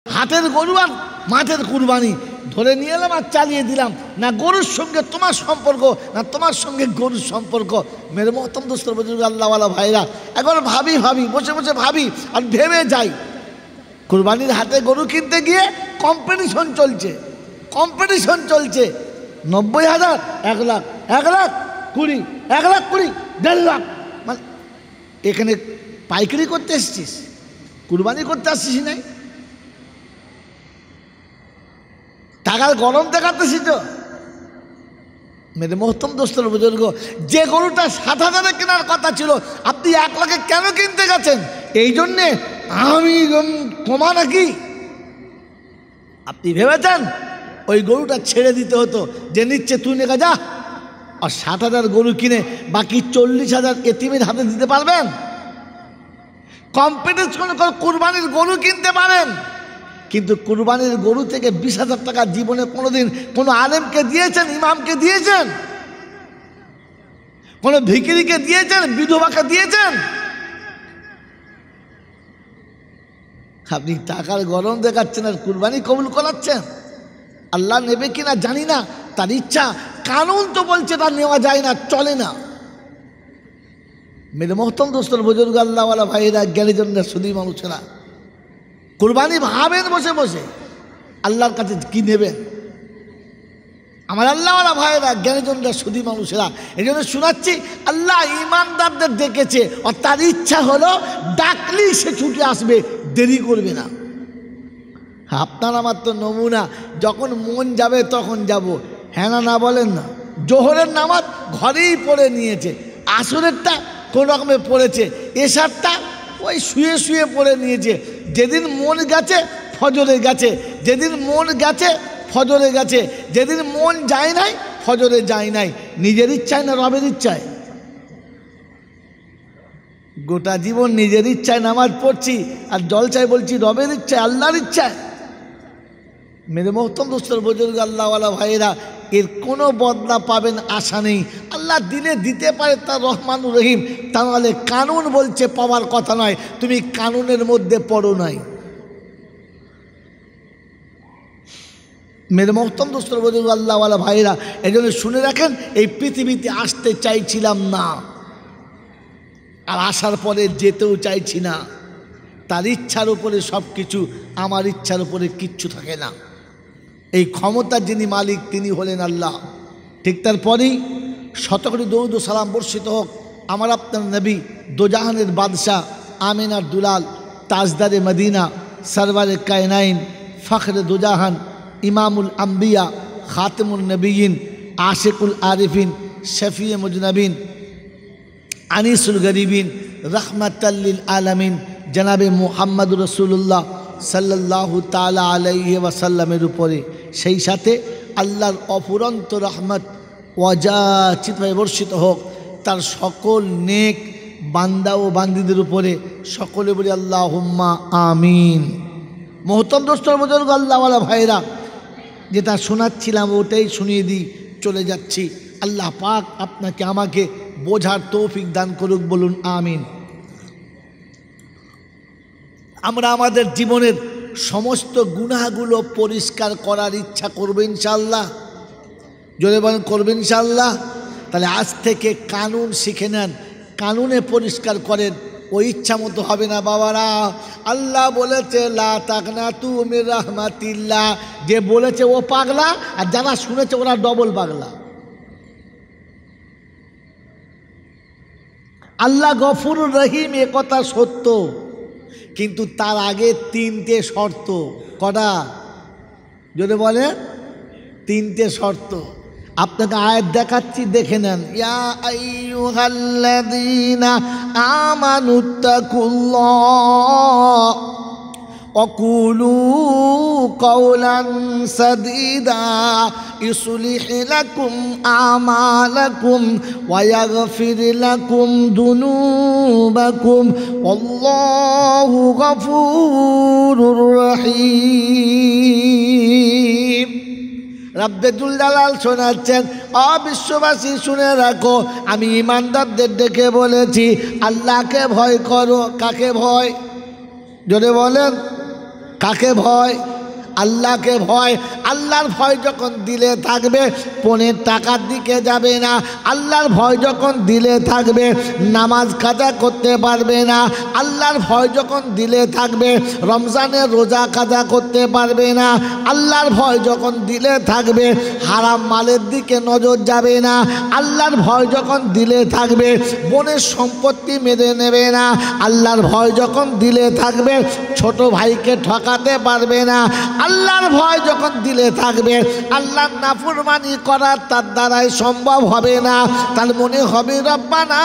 হাটের গরু আর মাঠের কুরবানি ধরে নিয়ে এলাম আর চালিয়ে দিলাম, না গরুর সঙ্গে তোমার সম্পর্ক না তোমার সঙ্গে গরুর সম্পর্ক। মেরে মহতম দোস্তর বুজুর্গ আল্লাহওয়ালা ভাইরা, একবার ভাবি বসে বসে ভাবি আর ভেবে যাই। কুরবানির হাতে গরু কিনতে গিয়ে কম্পিটিশন চলছে 90,000, 1 লাখ, 1,20,000, 1,20,000, 1.5 লাখ। মানে এখানে পাইকারি করতে এসছিস, কুরবানি করতে আসছিস নাই? টাকার গরম দেখাতেছিস তো। মেরে মহতম দোস্তর বুজুর্গ, যে গরুটা 7,000-এ কেনার কথা ছিল আপনি 1 লাখে কেন কিনতে গেছেন? এই জন্যে আমি কমা নাকি? আপনি ভেবেছেন ওই গরুটা ছেড়ে দিতে হতো, যে নিচ্ছে তুই নেগা যা, আর 60,000 গরু কিনে বাকি 40,000 এতিমের হাতে দিতে পারবেন? কম্পিটিশন করে কুরবানির গরু কিনতে পারেন, কিন্তু কুরবানির গরু থেকে 20,000 টাকা জীবনে কোনোদিন কোনো আলেমকে দিয়েছেন, ইমামকে দিয়েছেন, কোনো ভিখিরিকে দিয়েছেন, বিধবাকে দিয়েছেন? আপনি টাকার গরম দেখাচ্ছেন আর কুরবানি কবুল করাচ্ছেন। আল্লাহ নেবে কিনা জানি না, তার ইচ্ছা। কানুন তো বলছে তা নেওয়া যায় না, চলে না। মেরে মহতম দোস্তর বুজুর্গ আল্লাহওয়ালা ভাইয়েরা, জ্ঞানীজনরা, সুধী মানুষেরা, কুরবানি ভাবেন বসে বসে আল্লাহর কাছে কি নেবেন। আমার আল্লাহওয়ালা ভাইয়েরা, জ্ঞানীজনরা, সুধী মানুষেরা, এই জন্য শোনাচ্ছি, আল্লাহ ইমানদারদের ডেকেছে আর তার ইচ্ছা হলো ডাকলেই সে ছুটে আসবে, দেরি করবে না। আপনার আমার তো নমুনা, যখন মন যাবে তখন যাব, হ্যাঁ না বলেন না। জোহরের নামাজ ঘরেই পড়ে নিয়েছে, আসরেরটা কোন রকমে পড়েছে, এশারটা ওই শুয়ে শুয়ে পড়ে নিয়েছে। যেদিন মন গেছে ফজরে গেছে, যেদিন মন গেছে ফজরে গেছে, যেদিন মন যায় নাই ফজরে যায় নাই। নিজের ইচ্ছায় না রবের ইচ্ছায়? গোটা জীবন নিজের ইচ্ছায় নামাজ পড়ছি আর জলসায় বলছি রবের ইচ্ছায়, আল্লাহর ইচ্ছায়। মেরে মহতম দোস্তর বুজুর্গ আল্লাহওয়ালা ভাইয়েরা, এর কোনো বদলা পাবেন আশা নেই। আল্লাহ দিলে দিতে পারে, তার রহমানুর রহিম। তাহলে কানুন বলছে পাওয়ার কথা নয়, তুমি কানুনের মধ্যে পড়ো নাই। মেরে মহতম দোস্তর বুজুর্গ আল্লাহওয়ালা ভাইয়েরা, এই জন্য শুনে রাখেন, এই পৃথিবীতে আসতে চাইছিলাম না আর আসার পরে যেতেও চাইছি না। তার ইচ্ছার উপরে সব কিছু, আমার ইচ্ছার উপরে কিচ্ছু থাকে না। এই ক্ষমতার যিনি মালিক তিনি হলেন আল্লাহ। ঠিক তারপরেই শতকোটি দরুদ ও সালাম বর্ষিত হোক আমার আপনার নবী, দোজাহানের বাদশাহ, আমিনার দুলাল, তাজদারে মদিনা, সরওয়ারে কায়নাইন, ফখরে দোজাহান, ইমামুল আম্বিয়া, খাতেমুল নবীন, আশিকুল আরিফিন, শফিয়ে মুজনবিন, আনিসুল গরিবিন, রহমাতাল্লিল আলামিন, জনাবে মুহাম্মদুর রাসূলুল্লাহ সাল্লাল্লাহু তাআলা আলাইহি ওয়াসাল্লামের উপরে, সেই সাথে আল্লাহর অফুরন্ত রহমত ওয়াজাচিতভাবে বর্ষিত হোক তার সকল নেক বান্দা ও বান্দীদের উপরে। সকলে বলি আল্লাহুম্মা আমিন। মহতম দোস্তর বুজুর্গ আল্লাহওয়ালা ভাইরা, যেটা শোনাচ্ছিলাম ওটাই শুনিয়ে দিই, চলে যাচ্ছি। আল্লাহ পাক আপনাকে আমাকে বোঝার তৌফিক দান করুক, বলুন আমিন। আমরা আমাদের জীবনের সমস্ত গুনাহগুলো পরিষ্কার করার ইচ্ছা করবো ইনশাআল্লাহ। জোরে বলেন করবেন ইনশাআল্লাহ। তাহলে আজ থেকে কানুন শিখে নেন, কানুনে পরিষ্কার করেন। ওই ইচ্ছা মতো হবে না বাবারা। আল্লাহ বলেছে লা তাকনাতু মির রাহমাতিল্লাহ, যে বলেছে ও পাগলা, আর যারা শুনেছে ওরা ডবল পাগলা। আল্লাহ গফুরুর রহিম, এ কথা সত্য, কিন্তু তার আগে 3টে শর্ত। কটা? যদি বলে 3টে শর্ত। আপনাকে আয়াত দেখাচ্ছি, দেখে নেন। ইয়া আইয়ুহাল্লাযীনা আমানুত্তাকুল্লাহ ওয়াকুলু কাওলান সাদীদা ইসলিহ লাকুম আমালাকুম ওয়া ইয়াগফির লাকুম যুনুবাকুম ওয়াল্লাহু গফুরুর রহিম। রব্বুল জালাল শোনাচ্ছেন, বিশ্ববাসী শুনে রাখো, আমি ইমানদারদের ডেকে বলেছি আল্লাহকে ভয় করো। কাকে ভয়? যদি বলেন কাকে ভয়? আল্লাহকে ভয়। আল্লাহর ভয় যখন দিলে থাকবে পণের টাকার দিকে যাবে না। আল্লাহর ভয় যখন দিলে থাকবে নামাজ কাজা করতে পারবে না। আল্লাহর ভয় যখন দিলে থাকবে রমজানের রোজা কাজা করতে পারবে না। আল্লাহর ভয় যখন দিলে থাকবে হারাম মালের দিকে নজর যাবে না। আল্লাহর ভয় যখন দিলে থাকবে বোনের সম্পত্তি মেরে নেবে না। আল্লাহর ভয় যখন দিলে থাকবে ছোট ভাইকে ঠকাতে পারবে না। আল্লাহর ভয় যখন দিলে থাকবে আল্লাহর নাফরমানি করা তার দ্বারাই সম্ভব হবে না। তার মনে হবে রব্বানা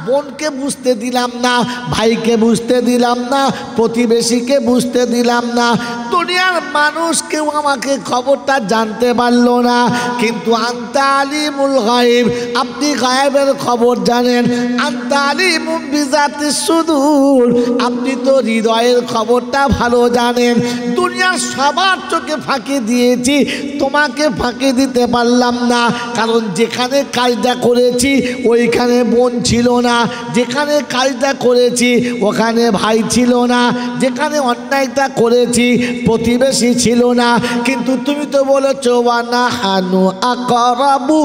বোনকে বুঝতে দিলাম না, ভাইকে বুঝতে দিলাম না, প্রতিবেশীকে বুঝতে দিলাম না, দুনিয়ার মানুষ কেউ আমাকে খবরটা জানতে পারলো না। কিন্তু আনতা আলিমুল গায়ব, আপনি গায়েবের খবর জানেন। আনতা আলিমুম বিজাতিস সুদূর, আপনি তো হৃদয়ের খবরটা ভালো জানেন। দুনিয়ার সবার চোখে ফাঁকি দিয়েছি, তোমাকে ফাঁকি দিতে পারলাম না। কারণ যেখানে কাজটা করেছি ওইখানে বোন ছিল না, যেখানে কাজটা করেছি ওখানে ভাই ছিল না, যেখানে অন্যায়টা করেছি প্রতিবেশী ছিল না। কিন্তু তুমি তো বলেছো ওয়ানাহানু আকরাবু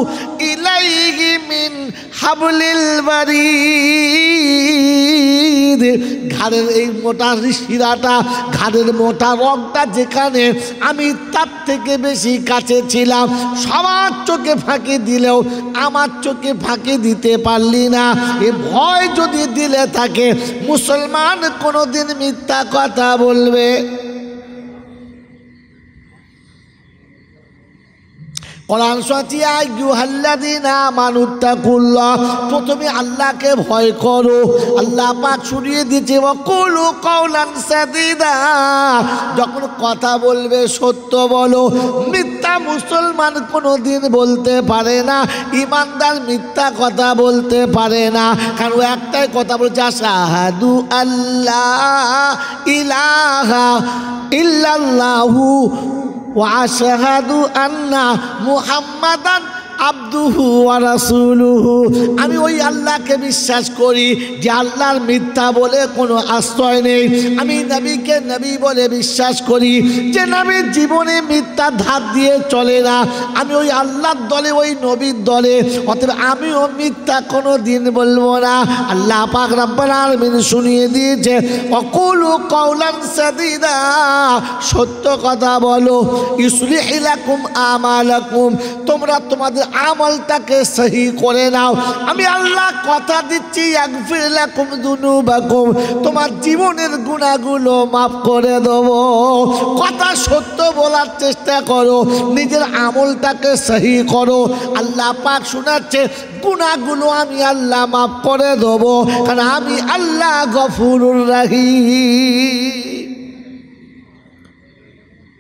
ইলাইহি মিন হাবলিল বারিদ, ঘাড়ের এই মোটা শিরাটা, ঘাড়ের মোটা রগটা যেখানে, আমি তার থেকে বেশি কাছে ছিলাম। সবার চোখে ফাঁকি দিলেও আমার চোখে ফাঁকি দিতে পারলি না। এ ভয় যদি দিলে থাকে মুসলমান কোনোদিন মিথ্যা কথা বলবে? কোরআন সূরা আইয়ুহাল্লাযীনা আমানুত্তাকুল্লাহ, প্রথমে আল্লাহকে ভয় করো। আল্লাহ পাক শুনিয়ে দিয়েছে ওয়াকুলু কাওলান সাদীদা, যখন কথা বলবে সত্য বলো। মিথ্যা মুসলমান কোনোদিন বলতে পারে না, ইমানদার মিথ্যা কথা বলতে পারে না। কারণ একটাই কথা বলছে আশহাদু আল্লাহ ইলাহা ইল্লাল্লাহু ওয়াশহাদু আন্না মুহাম্মাদান আবদুহু ওয়া রাসূলুহু, আমি ওই আল্লাহকে বিশ্বাস করি যে আল্লাহর মিথ্যা বলে কোনো আশ্রয় নেই। আমি নবীকে নবী বলে বিশ্বাস করি যে নবীর জীবনে মিথ্যা ধার দিয়ে চলে না। আমি ওই আল্লাহর দলে, ওই নবীর দলে, অতএব আমিও মিথ্যা কোনো দিন বলবো না। আল্লাহ পাক রব্বুল আলামিন শুনিয়ে দিয়েছে ওয়াকুলু কাওলান সাদীদা, সত্য কথা বলো। ইউসলিহ লাকুম আমালাকুম, তোমরা তোমাদের আমলটাকে সহি করে নাও। আমি আল্লাহ কথা দিচ্ছি ইয়াগফির লাকুম যুনুবাকুম, তোমার জীবনের গুনাহগুলো মাফ করে দেব। কথা সত্য বলার চেষ্টা করো, নিজের আমলটাকে সহি করো। আল্লাহ পাক শোনাচ্ছে গুনাহগুলো আমি আল্লাহ মাফ করে দেব, কারণ আমি আল্লাহ গফুরুর রহিম।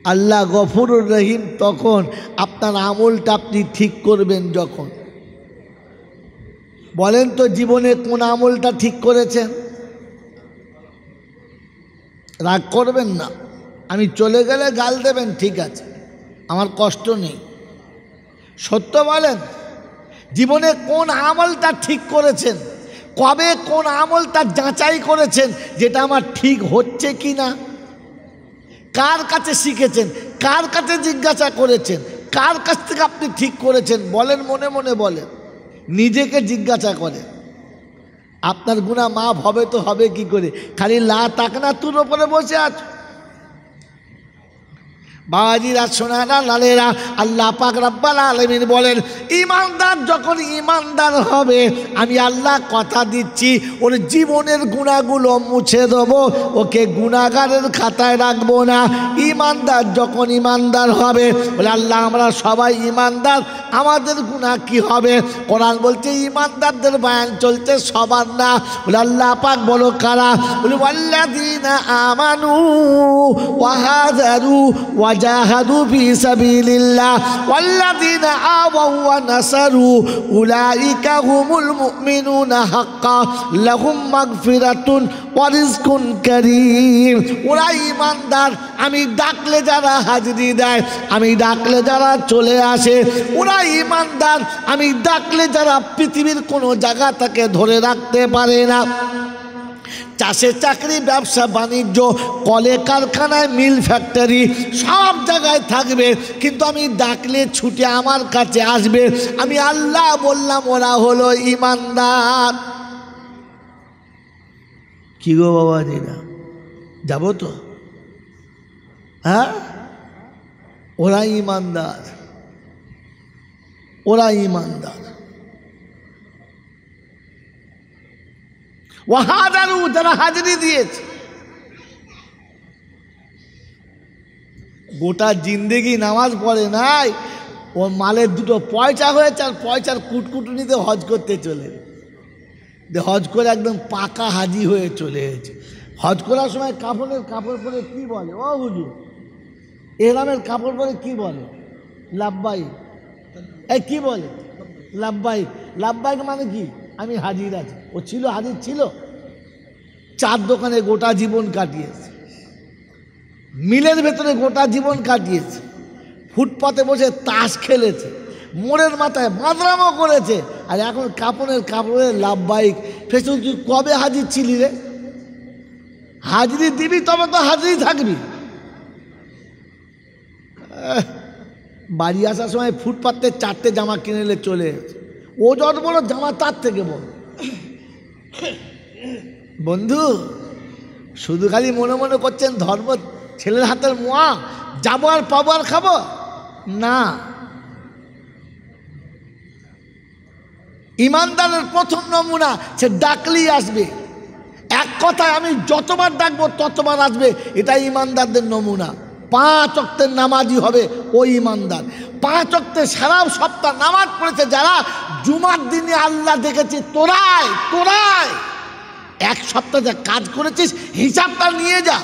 আল্লাহ গফুরুর রহিম তখন আপনার আমলটা আপনি ঠিক করবেন যখন। বলেন তো জীবনে কোন আমলটা ঠিক করেছেন? রাগ করবেন না, আমি চলে গেলে গাল দেবেন, ঠিক আছে, আমার কষ্ট নেই। সত্য বলেন, জীবনে কোন আমলটা ঠিক করেছেন? কবে কোন আমলটা যাচাই করেছেন যেটা আমার ঠিক হচ্ছে কি না? কার কাছে শিখেছেন? কার কাছে জিজ্ঞাসা করেছেন? কার কাছ থেকে আপনি ঠিক করেছেন? বলেন, মনে মনে বলেন, নিজেকে জিজ্ঞাসা করেন। আপনার গুনাহ মাফ হবে তো হবে কি করে? খালি লা তাকনা তুর ওপরে বসে আছো। বাবাজিরা, সোনারা, লালেরা, আল্লাহ পাক রব্বুল আলামিন বলেন ইমানদার যখন ইমানদার হবে আমি আল্লাহ কথা দিচ্ছি ওর জীবনের গুনাহগুলো মুছে দেবো, ওকে গুনাহগারের খাতায় রাখবো না। ইমানদার যখন ইমানদার হবে, বলে আল্লাহ আমরা সবাই ইমানদার, আমাদের গুনাহ কি হবে? কোরআন বলছে ইমানদারদের বয়ান চলছে, সবার না। বলে আল্লাহ পাক বলো কারা? বলে ওয়াল্লাযীনা আমানু ওয়া হাজারু ওয়া জাহাদু ফি সাবিলিল্লাহ ওয়াল্লাযীনা আওয়াউ ওয়া নাসারু উলাইকা হুমুল মুমিনুনা হাক্কান লাহুম মাগফিরাতুন ওয়া রিজকুন কারীম। ওরা ইমানদার, আমি ডাকলে যারা হাজিরি দেয়, আমি ডাকলে যারা চলে আসে, ওরা ইমানদার। আমি ডাকলে যারা পৃথিবীর কোনো জায়গা তাকে ধরে রাখতে পারে না। ক্লাসে চাকরি, ব্যবসা বাণিজ্য, কলে কারখানায়, মিল ফ্যাক্টরি, সব জায়গায় থাকবে, কিন্তু আমি ডাকলে ছুটে আমার কাছে আসবে। আমি আল্লাহ বললাম ওরা হলো ঈমানদার। কি গো বাবা, দিদা যাবো তো? হ্যাঁ, ওরা ঈমানদার, ওরা ঈমানদার। ওয়াহাদারু, যারা হাজিরি দিয়েছে। গোটা জিন্দেগি নামাজ পড়ে নাই, ওর মালের দুটো পয়সা হয়েছে, আর পয়সার কুটকুটুনিতে হজ করতে চলে, হজ করে একদম পাকা হাজি হয়ে চলে এসেছে। হজ করার সময় কাপড়ের কাপড় পরে কি বলে? ও হুজুর, এহরামের কাপড় পরে কি বলে? লাব্বাইক। এই কি বলে? লাব্বাইক। লাব্বাইক মানে কি? আমি হাজির আছি। ও ছিল হাজির ছিল, চার দোকানে গোটা জীবন কাটিয়েছে, মিলের ভেতরে গোটা জীবন কাটিয়েছে, ফুটপাতে বসে তাস খেলেছে, মোড়ের মাথায় বাদরামও করেছে, আর এখন কাপড়ের লাভবাহিক। ফেসবুক, তুই কবে হাজির ছিলি রে? হাজিরি দিবি তবে তো হাজিরি থাকবি। বাড়ি আসার সময় ফুটপাতে 4টে জামা কিনে নিলে চলে এসেছে। ও যত বড় জামা তার থেকে বড়। বন্ধু, শুধু খালি মনে মনে করছেন ধর্ম ছেলের হাতের মোয়া, যাবো আর পাবো আর খাবো না। ঈমানদারের প্রথম নমুনা, সে ডাকলেই আসবে। এক কথায় আমি যতবার ডাকবো ততবার আসবে, এটাই ঈমানদারদের নমুনা। 5 ওয়াক্তের নামাজি হবে ওই ঈমানদার। 5 ওয়াক্তে সারা সপ্তাহ নামাজ পড়েছে যারা, জুমার দিনে আল্লাহ দেখেছে তোরাই এক সপ্তাহ যা কাজ করেছিস হিসাবটা নিয়ে যা।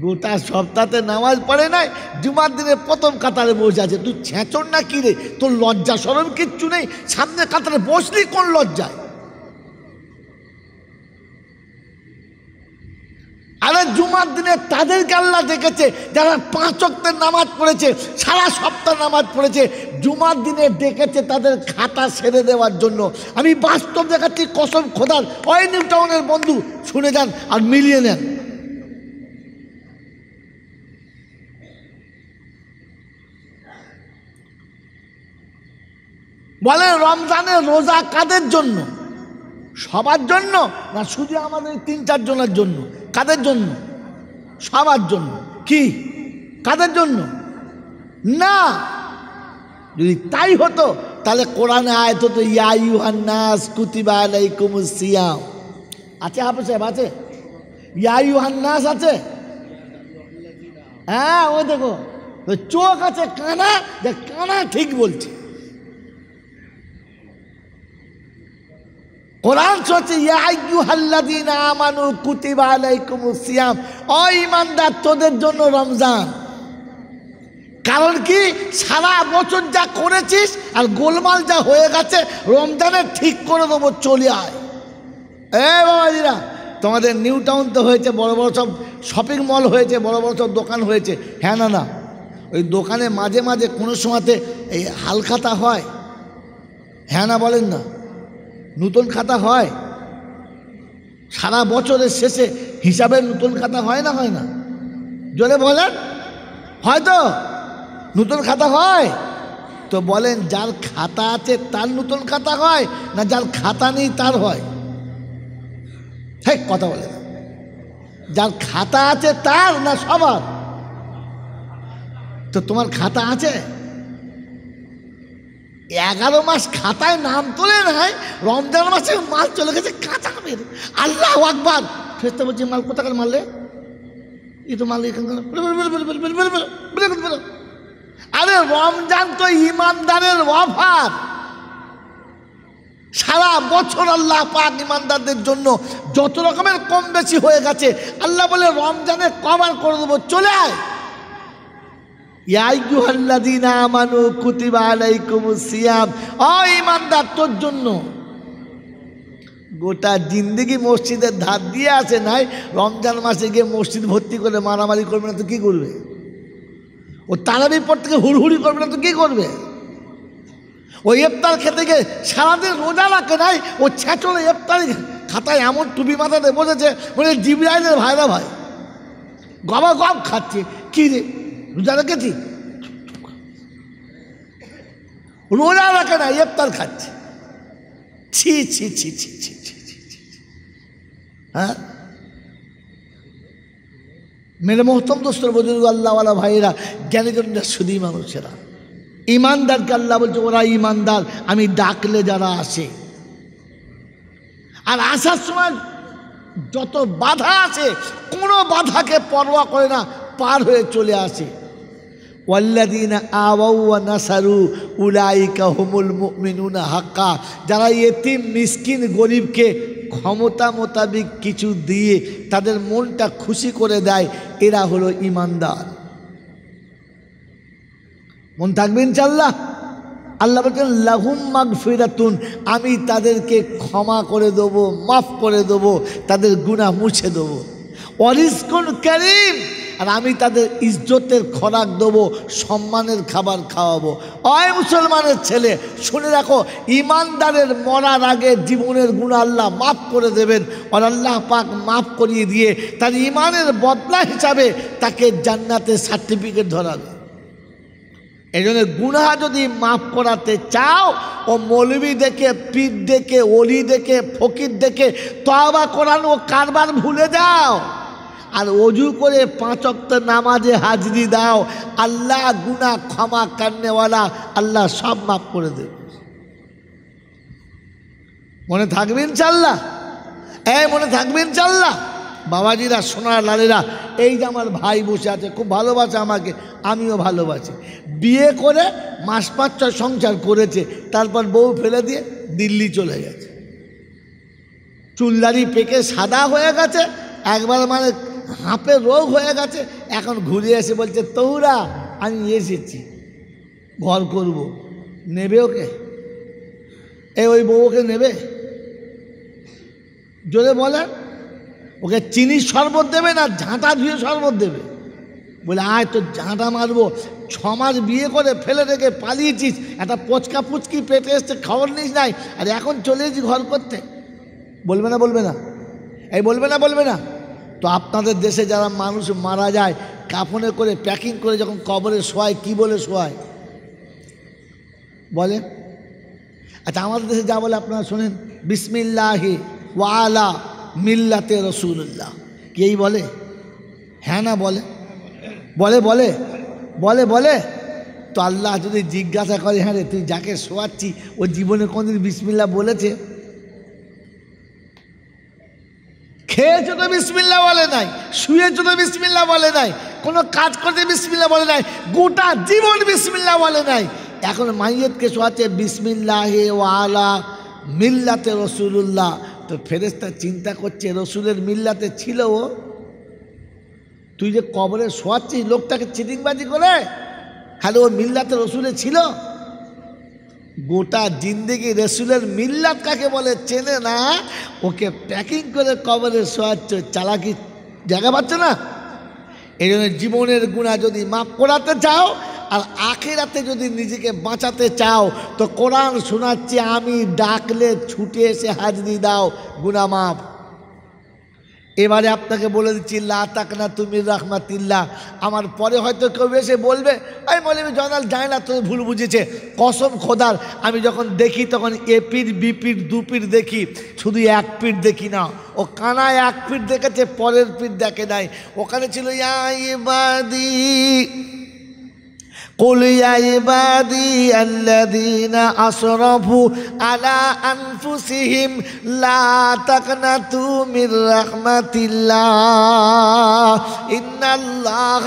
গোটা সপ্তাহে নামাজ পড়ে নাই, জুমার দিনে প্রথম কাতারে বসে আছে। তুই ছেঁচর না কি রে? তোর লজ্জা শরম কিচ্ছু নেই? সামনে কাতারে বসলি কোন লজ্জায়? আরে জুমার দিনে তাদেরকে আল্লাহ দেখেছে যারা 5 ওয়াক্তের নামাজ পড়েছে, সারা সপ্তাহ নামাজ পড়েছে। জুমার দিনে ডেকেছে তাদের খাতা ছেড়ে দেওয়ার জন্য। আমি বাস্তব দেখাচ্ছি, কসম খোদার। ওই নিউ টাউনের বন্ধু শুনে যান আর মিলিয়ে নেন। বলে রমজানের রোজা কাদের জন্য? সবার জন্য না শুধু আমাদের 3-4 জনের জন্য? কাদের জন্য? সবার জন্য। কি কাদের জন্য? না, যদি তাই হতো তাহলে কোরআনে আয়াত হতো, ইয়া আইয়ুহান নাস কুতিবা আলাইকুমুস সিয়াম। আছে হাফেজ সাহেব? আছে? ইয়া আইয়ুহান নাস আছে? হ্যাঁ, ওই দেখো চোখ আছে কানা, দেখ কানা ঠিক বলছে। কোরআন হচ্ছে ইয়া আইয়ুহাল্লাযীনা আমানু কুতিবা আলাইকুমুস সিয়াম। ও ঈমানদার, তোদের জন্য রমজান। কারণ কি? সারা বছর যা করেছিস আর গোলমাল যা হয়ে গেছে, রমজানে ঠিক করে দেবো, চলে আয়। বাবাজিরা, তোমাদের নিউ টাউন তো হয়েছে, বড় বড় সব শপিং মল হয়েছে, বড় বড় সব দোকান হয়েছে। হ্যাঁ না? ওই দোকানে মাঝে মাঝে কোনো সময়তে এই হালখাতা হয়। হ্যাঁ না বলেন না? নতুন খাতা হয় সারা বছরের শেষে, হিসাবের নতুন খাতা হয় না? হয় না? জোরে বলেন। হয়তো নতুন খাতা হয়। তো বলেন, যার খাতা আছে তার নতুন খাতা হয় না যার খাতা নেই তার হয়? ঠিক কথা বলে না। যার খাতা আছে তার না সবার? তো তোমার খাতা আছে? 11 মাস খাতায় নাম তোলে নাই, রমজান মাসে মাল চলে গেছে কাঁচা বের। আল্লাহু আকবার। ফেরেশতা বলছে, মাল কোথাকার মারলে? এই তো মাল এখানকার। আরে রমজান তো ঈমানদারের অফার। সারা বছর আল্লাহ পাক ঈমানদারদের জন্য যত রকমের কম বেশি হয়ে গেছে, আল্লাহ বলে রমজানে কভার করে দেবো, চলে আয়। ইয়া আইয়ুহাল্লাযীনা আমানু কুতিবা আলাইকুমুস সিয়াম। ও ঈমানদার, তোর জন্য। গোটা জিন্দেগি মসজিদের ধার দিয়ে আসে নাই, রমজান মাসে গিয়ে মসজিদ ভর্তি করে মারামারি করবে না তো কি করবে? ও তারাবির পর থেকে হুড়হুড়ি করবে না তো কি করবে? ওই ইফতার খেতে গিয়ে সারাদিন রোজা রাখে নাই, ও ছেঁচড়ে ইফতারি খাতায় এমন টুপি মাথাতে বসেছে বলে জিবরাইলের ভাইরা ভাই, গবা গপ খাচ্ছে। কি রে রোজা রেখেছি? রোজা রাখে না, ইফতার খাচ্ছে। ছি ছি ছি ছি ছি ছি ছি ছি। হ্যাঁ মেরে মোহতম দোস্তর বুজুর্গ আল্লাহওয়ালা ভাইয়েরা, জ্ঞানীজনরা শুধুই মানুষেরা, ইমানদারকে আল্লাহ বলছে ওরা ইমানদার আমি ডাকলে যারা আসে। আর আসার সময় যত বাধা আছে কোনো বাধাকে পরোয়া করে না, পার হয়ে চলে আসে। ওয়াল্লাযীনা আওয়াউ ওয়া নাসারু উলাইকা হুমুল মুমিনুনা হাক্কা, যারা ইতিম মিসকিন গরিবকে ক্ষমতা মোতাবিক কিছু দিয়ে তাদের মনটা খুশি করে দেয়, এরা হলো ইমানদার। মন থাকবে ইনশাআল্লাহ। আল্লাহ বলছেন লাহুম মাগফিরাতুন, আমি তাদেরকে ক্ষমা করে দেবো, মাফ করে দেবো, তাদের গুনাহ মুছে দেবো। ওয়ারিজকুন কারীম, আর আমি তাদের ইজ্জতের খোরাক দেবো, সম্মানের খাবার খাওয়াবো। ওই মুসলমানের ছেলে শুনে রাখো, ইমানদারের মরার আগে জীবনের গুনাহ আল্লাহ মাফ করে দেবেন। আর আল্লাহ পাক মাফ করিয়ে দিয়ে তার ইমানের বদলা হিসাবে তাকে জান্নাতের সার্টিফিকেট ধরাবে। এই জন্য গুনাহ যদি মাফ করাতে চাও, ও মৌলবি দেখে, পীর দেখে, ওলি দেখে, ফকির দেখে তওবা করানো কারবার ভুলে যাও। আর অজু করে 5 ওয়াক্ত নামাজে হাজরি দাও, আল্লাহ গুনাহ ক্ষমা করনেওয়ালা, আল্লাহ সব মাফ করে দেবে। মনে থাকবে ইনশাআল্লাহ, মনে থাকবে ইনশাআল্লাহ। বাবাজিরা, সোনার লালেরা, এই যে আমার ভাই বসে আছে, খুব ভালোবাসে আমাকে, আমিও ভালোবাসি। বিয়ে করে মাস 5-6 সংসার করেছে, তারপর বউ ফেলে দিয়ে দিল্লি চলে গেছে। চুলদারি পেকে সাদা হয়ে গেছে, একবার মানে হাঁপে রোগ হয়ে গেছে। এখন ঘুরে এসে বলছে তোরা আমি এসেছি ঘর করব। নেবে ওকে? ওই বউকে নেবে? জোরে বলে। ওকে চিনির শরবত দেবে না ঝাঁটা ধুয়ে শরবত দেবে? বলে আয় তো ঝাঁটা মারবো। 6 মাস বিয়ে করে ফেলে রেখে পালিয়েছিস, একটা পচকা পুচকি পেটে এসছে, খবর নিস নাই, আর এখন চলে এসেছি ঘর করতে। বলবে না? বলবে না? বলবে না? বলবে না? তো আপনাদের দেশে যারা মানুষ মারা যায় কাফনে করে প্যাকিং করে যখন কবরে শোয়ায়, কি বলে শোয়ায় বলে? আচ্ছা আমাদের দেশে যা বলে আপনারা শোনেন, বিসমিল্লাহি ওয়া আলা মিল্লাতে রসুল্লাহ, কি এই বলে? হ্যাঁ না বলে? বলে বলে বলে বলে। তো আল্লাহ যদি জিজ্ঞাসা করে, হ্যাঁ রে তুই যাকে শোয়াচ্ছি ও জীবনে কোনদিন বিসমিল্লাহ বলেছে? খেয়েছো তো বিসমিল্লাহ বলে নাই, শুয়েছো তো বিসমিল্লাহ বলে নাই, কোনো কাজ করতে বিসমিল্লাহ বলে নাই, গোটা জীবন বিসমিল্লাহ বলে নাই। এখন মাইয়েতকে শোয়াচ্ছে বিসমিল্লাহি ওয়া আলা মিল্লাতে রসুল্লাহ। তো ফেরেশতা চিন্তা করছে রসুলের মিল্লাতে ছিল ও? তুই যে কবরে শোয়াচ্ছিস লোকটাকে চিটিংবাজি করে, খালি ও মিল্লাতে রসুলে ছিল? গোটা জিন্দেগি রসুলের মিল্লাত কাকে বলে চেনে না, ওকে প্যাকিং করে কবরে শোয়াচ্ছ, চালাকি জায়গা পাচ্ছ না। এই জন্য জীবনের গুনাহ যদি মাফ করাতে চাও আর আখিরাতে যদি নিজেকে বাঁচাতে চাও, তো কোরআন শোনাচ্ছে আমি ডাকলে ছুটে এসে হাজরি দাও, গুনাহ মাফ। এবারে আপনাকে বলে দিচ্ছি লা তাকনাতু মির রাহমাতিল্লাহ। আমার পরে হয়তো কেউ এসে বলবে এই মৌলভী জয়নাল যায় না, তো ভুল বুঝেছে। কসম খোদার, আমি যখন দেখি তখন এ পীর বি পীর দু পীর দেখি, শুধু এক পীর দেখি না। ও কানায় এক পীর দেখেছে, পরের পীর দেখে নাই। ওখানে ছিল ইয়া ইবাদি قل يا عبادي الذين أسرفوا على أنفسهم لا تقنطوا من رحمة الله إن الله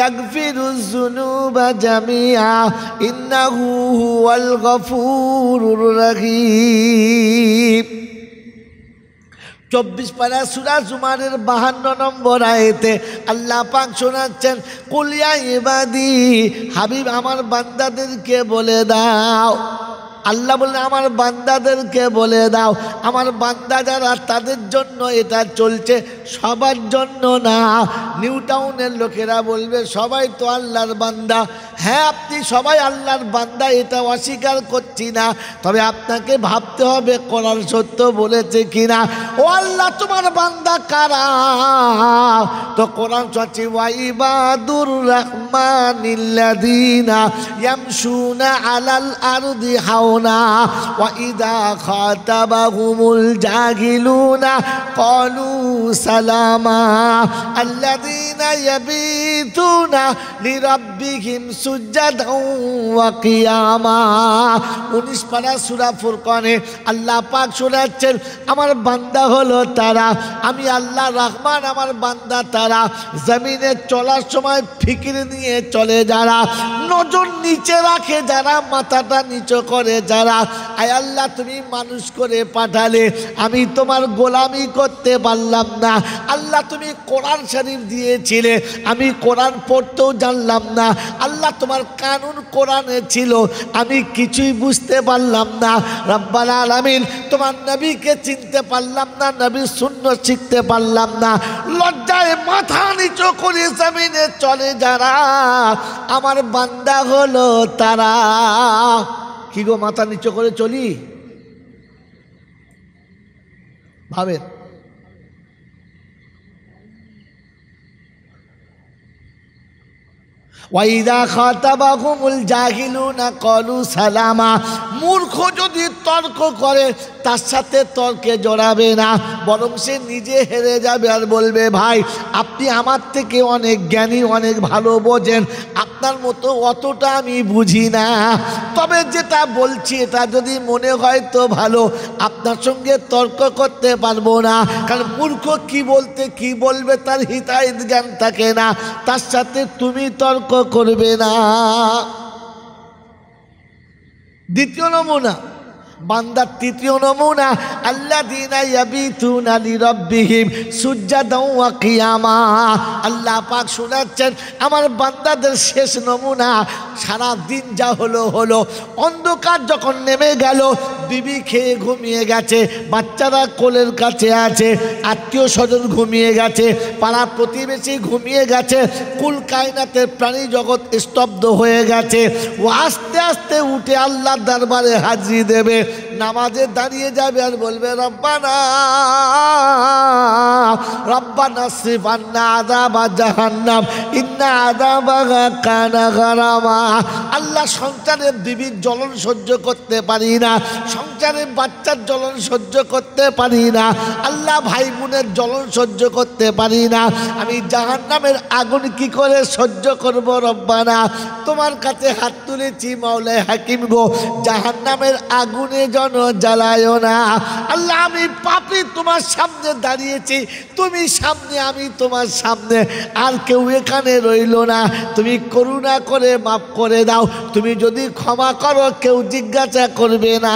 يغفر الذنوب جميعا إنه هو الغفور الرحيم। 24 পারা সূরা জুমারের 52 নম্বর আয়াতে আল্লাহ পাক শোনাচ্ছেন কুল ইয়া ইবাদি, হাবিব আমার বান্দাদেরকে বলে দাও আল্লাহ বললেন আমার বান্দাদেরকে বলে দাও, আমার বান্দা যারা তাদের জন্য এটা চলছে, সবার জন্য না। নিউ টাউনের লোকেরা বলবে সবাই তো আল্লাহর বান্দা। হ্যাঁ, আপনি সবাই আল্লাহর বান্দা, এটা অস্বীকার করছি না, তবে আপনাকে ভাবতে হবে কোরআন সত্য বলেছে কিনা। ও আল্লাহ, তোমার বান্দা কারা? তো কোরআন সত্যি, ওয়াইবাদুর রহমানিল্লাযীনা ইয়ামশুনা আলাল আরদি হাওনা ওয়া ইযা খাতাবাহুমুল জাহিলুনা ক্বালু সালামা আল্লাযীনা ইয়াবিতুনা লিরাব্বিহিম সুজদান ওয়া কিয়ামা। 19 পারা সূরা ফুরকানে আল্লাহ পাক শোনাচ্ছেন, আমার বান্দা হলো তারা, আমি আল্লাহ রহমান, আমার বান্দা তারা জমিনে চলার সময় ফিকির নিয়ে চলে যারা, নজর নিচে রাখে যারা, মাথাটা নিচু করে যারা। আয় আল্লাহ, তুমি মানুষ করে পাঠালে, আমি তোমার গোলামি করতে পারলাম না। আল্লাহ, তুমি কোরআন শরীফ দিয়েছিলে, আমি কোরআন পড়তেও জানলাম না। আল্লাহ, তোমার কানুন কোরআনে ছিল, আমি কিছুই বুঝতে পারলাম না। রব্বাল আলামিন, তোমার নবীকে চিনতে পারলাম না, নবীর সুন্নাত শিখতে পারলাম না। লজ্জায় মাথা নিচু করে জমিনে চলে যারা, আমার বান্দা হলো তারা। কি গো, মাথা নিচু করে চলি? ভাবেন, ওয়াইদা খাতাবাহুমুল জাহিলুনা ক্বালু সালামা। মূর্খ যদি তর্ক করে তার সাথে তর্কে জড়াবে না, বরং সে নিজে হেরে যাবে আর বলবে ভাই আপনি আমার থেকে অনেক জ্ঞানী, অনেক ভালো বোঝেন, আপনার মতো অতটা আমি বুঝি না, তবে যেটা বলছি এটা যদি মনে হয় তো ভালো, আপনার সঙ্গে তর্ক করতে পারবো না। কারণ মূর্খ কি বলতে কি বলবে তার হিতাহিত জ্ঞান থাকে না, তার সাথে তুমি তর্ক করবে না। দ্বিতীয় নমুনা, বান্দার তৃতীয় নমুনা, আল্লাযীনা ইয়াবিতুনা লিরাব্বিহিম সুজদান ওয়া কিয়ামা। আল্লাহ পাক শোনাচ্ছেন আমার বান্দাদের শেষ নমুনা, সারা দিন যা হলো হলো, অন্ধকার যখন নেমে গেল, বিবি খেয়ে ঘুমিয়ে গেছে, বাচ্চারা কোলের কাছে আছে, আত্মীয় স্বজন ঘুমিয়ে গেছে, পাড়া প্রতিবেশী ঘুমিয়ে গেছে, কুল কায়নাতের প্রাণী জগৎ স্তব্ধ হয়ে গেছে। ও আস্তে আস্তে উঠে আল্লাহর দরবারে হাজিরি দেবে, নামাজে দাঁড়িয়ে যাবে আর বলবে রব্বানা রব্বানা সিরফ আন্না আযাবা জাহান্নাম ইন্না আযাবাহা কানা গারামা। আল্লাহ, সংসারের বিবির জ্বলন সহ্য করতে পারি না, সংসারের বাচ্চার জ্বলন সহ্য করতে পারি না, আল্লাহ ভাই বোনের জ্বলন সহ্য করতে পারি না, আমি জাহান্নামের আগুন কি করে সহ্য করব রব্বানা। তোমার কাছে হাত তুলেছি মাওলাই হাকিম গো, জাহান্নামের আগুনে যেন জ্বালায়ও না। আল্লাহ, আমি পাপী, তোমার সামনে দাঁড়িয়েছি, তুমি সামনে, আমি তোমার সামনে, আর কেউ এখানে রইল না, তুমি করুণা করে মাফ করে দাও, তুমি যদি ক্ষমা করো কেউ জিজ্ঞাসা করবে না।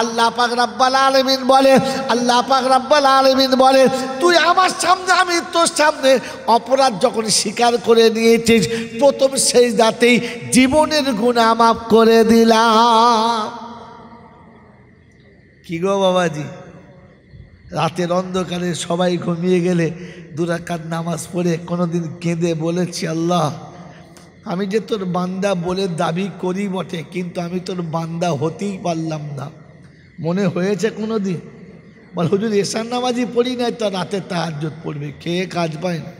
আল্লাহ পাক রব্বুল আলামিন বলে, আল্লাহ পাক রব্বুল আলামিন বলে তুই আমার সামনে, আমি তোর সামনে, অপরাধ যখন স্বীকার করে নিয়েছিস, প্রথম সেজদাতেই জীবনের গুনাহ মাফ করে দিলাম। কি গো বাবাজি, রাতের অন্ধকারে সবাই ঘুমিয়ে গেলে 2 রাকাত নামাজ পড়ে কোনোদিন কেঁদে বলেছি আল্লাহ আমি যে তোর বান্দা বলে দাবি করি বটে, কিন্তু আমি তোর বান্দা হতেই পারলাম না? মনে হয়েছে কোনো দিন? বল হুজুর এশার নামাজই পড়ি নাই তো রাতে তাহাজ্জুদ পড়বে, খেয়ে কাজ পায় না।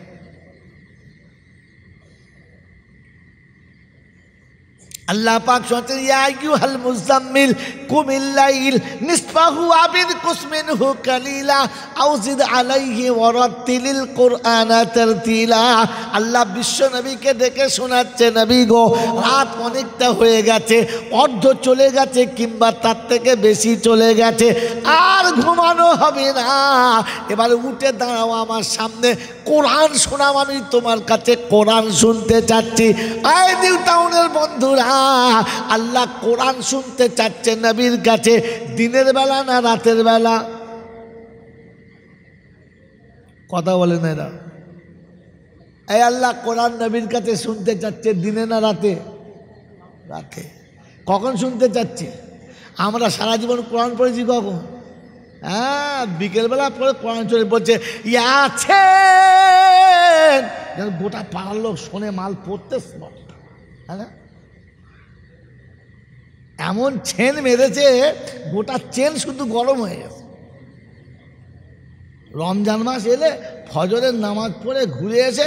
আল্লাহ পাক শুনতেন, ইয়া আইয়ুহাল মুযাম্মিল কুমিল লাইল নিসফাহু আবিনকুস মিনহু কালিলা আও জিদ আলাইহি ওয়ারাতিলিল কুরআনা তারতিলা। আল্লাহ বিশ্ব নবীকে ডেকে শোনাচ্ছে, নবী গো রাত অনেকটা হয়ে গেছে, অর্ধ চলে গেছে কিংবা তার থেকে বেশি চলে গেছে, আর ঘুমানো হবে না, এবারে উঠে দাঁড়াও আমার সামনে, কোরআন শোনাও, আমি তোমার কাছে কোরআন শুনতে চাচ্ছি। এই নিউ টাউনের বন্ধুরা, আল্লাহ কোরআন শুনতে চাচ্ছে নবীর কাছে, দিনের বেলা না রাতের বেলা? কথা বলে না এরা? এই আল্লাহ কোরআন নবীর কাছে শুনতে চাচ্ছে দিনে না রাতে? রাতে। কখন শুনতে চাচ্ছে? আমরা সারা জীবন কোরআন পড়েছি কখন? হ্যাঁ, বিকেলবেলা পরে কোরআন শরীফ পড়ছে, আছে গোটা পাড়ার লোক শোনে, মাল পড়তে, হ্যাঁ না? এমন চেন মেরেছে, গোটা চেন শুধু গরম হয়ে গেছে। রমজান মাস এলে ফজরের নামাজ পড়ে ঘুরে এসে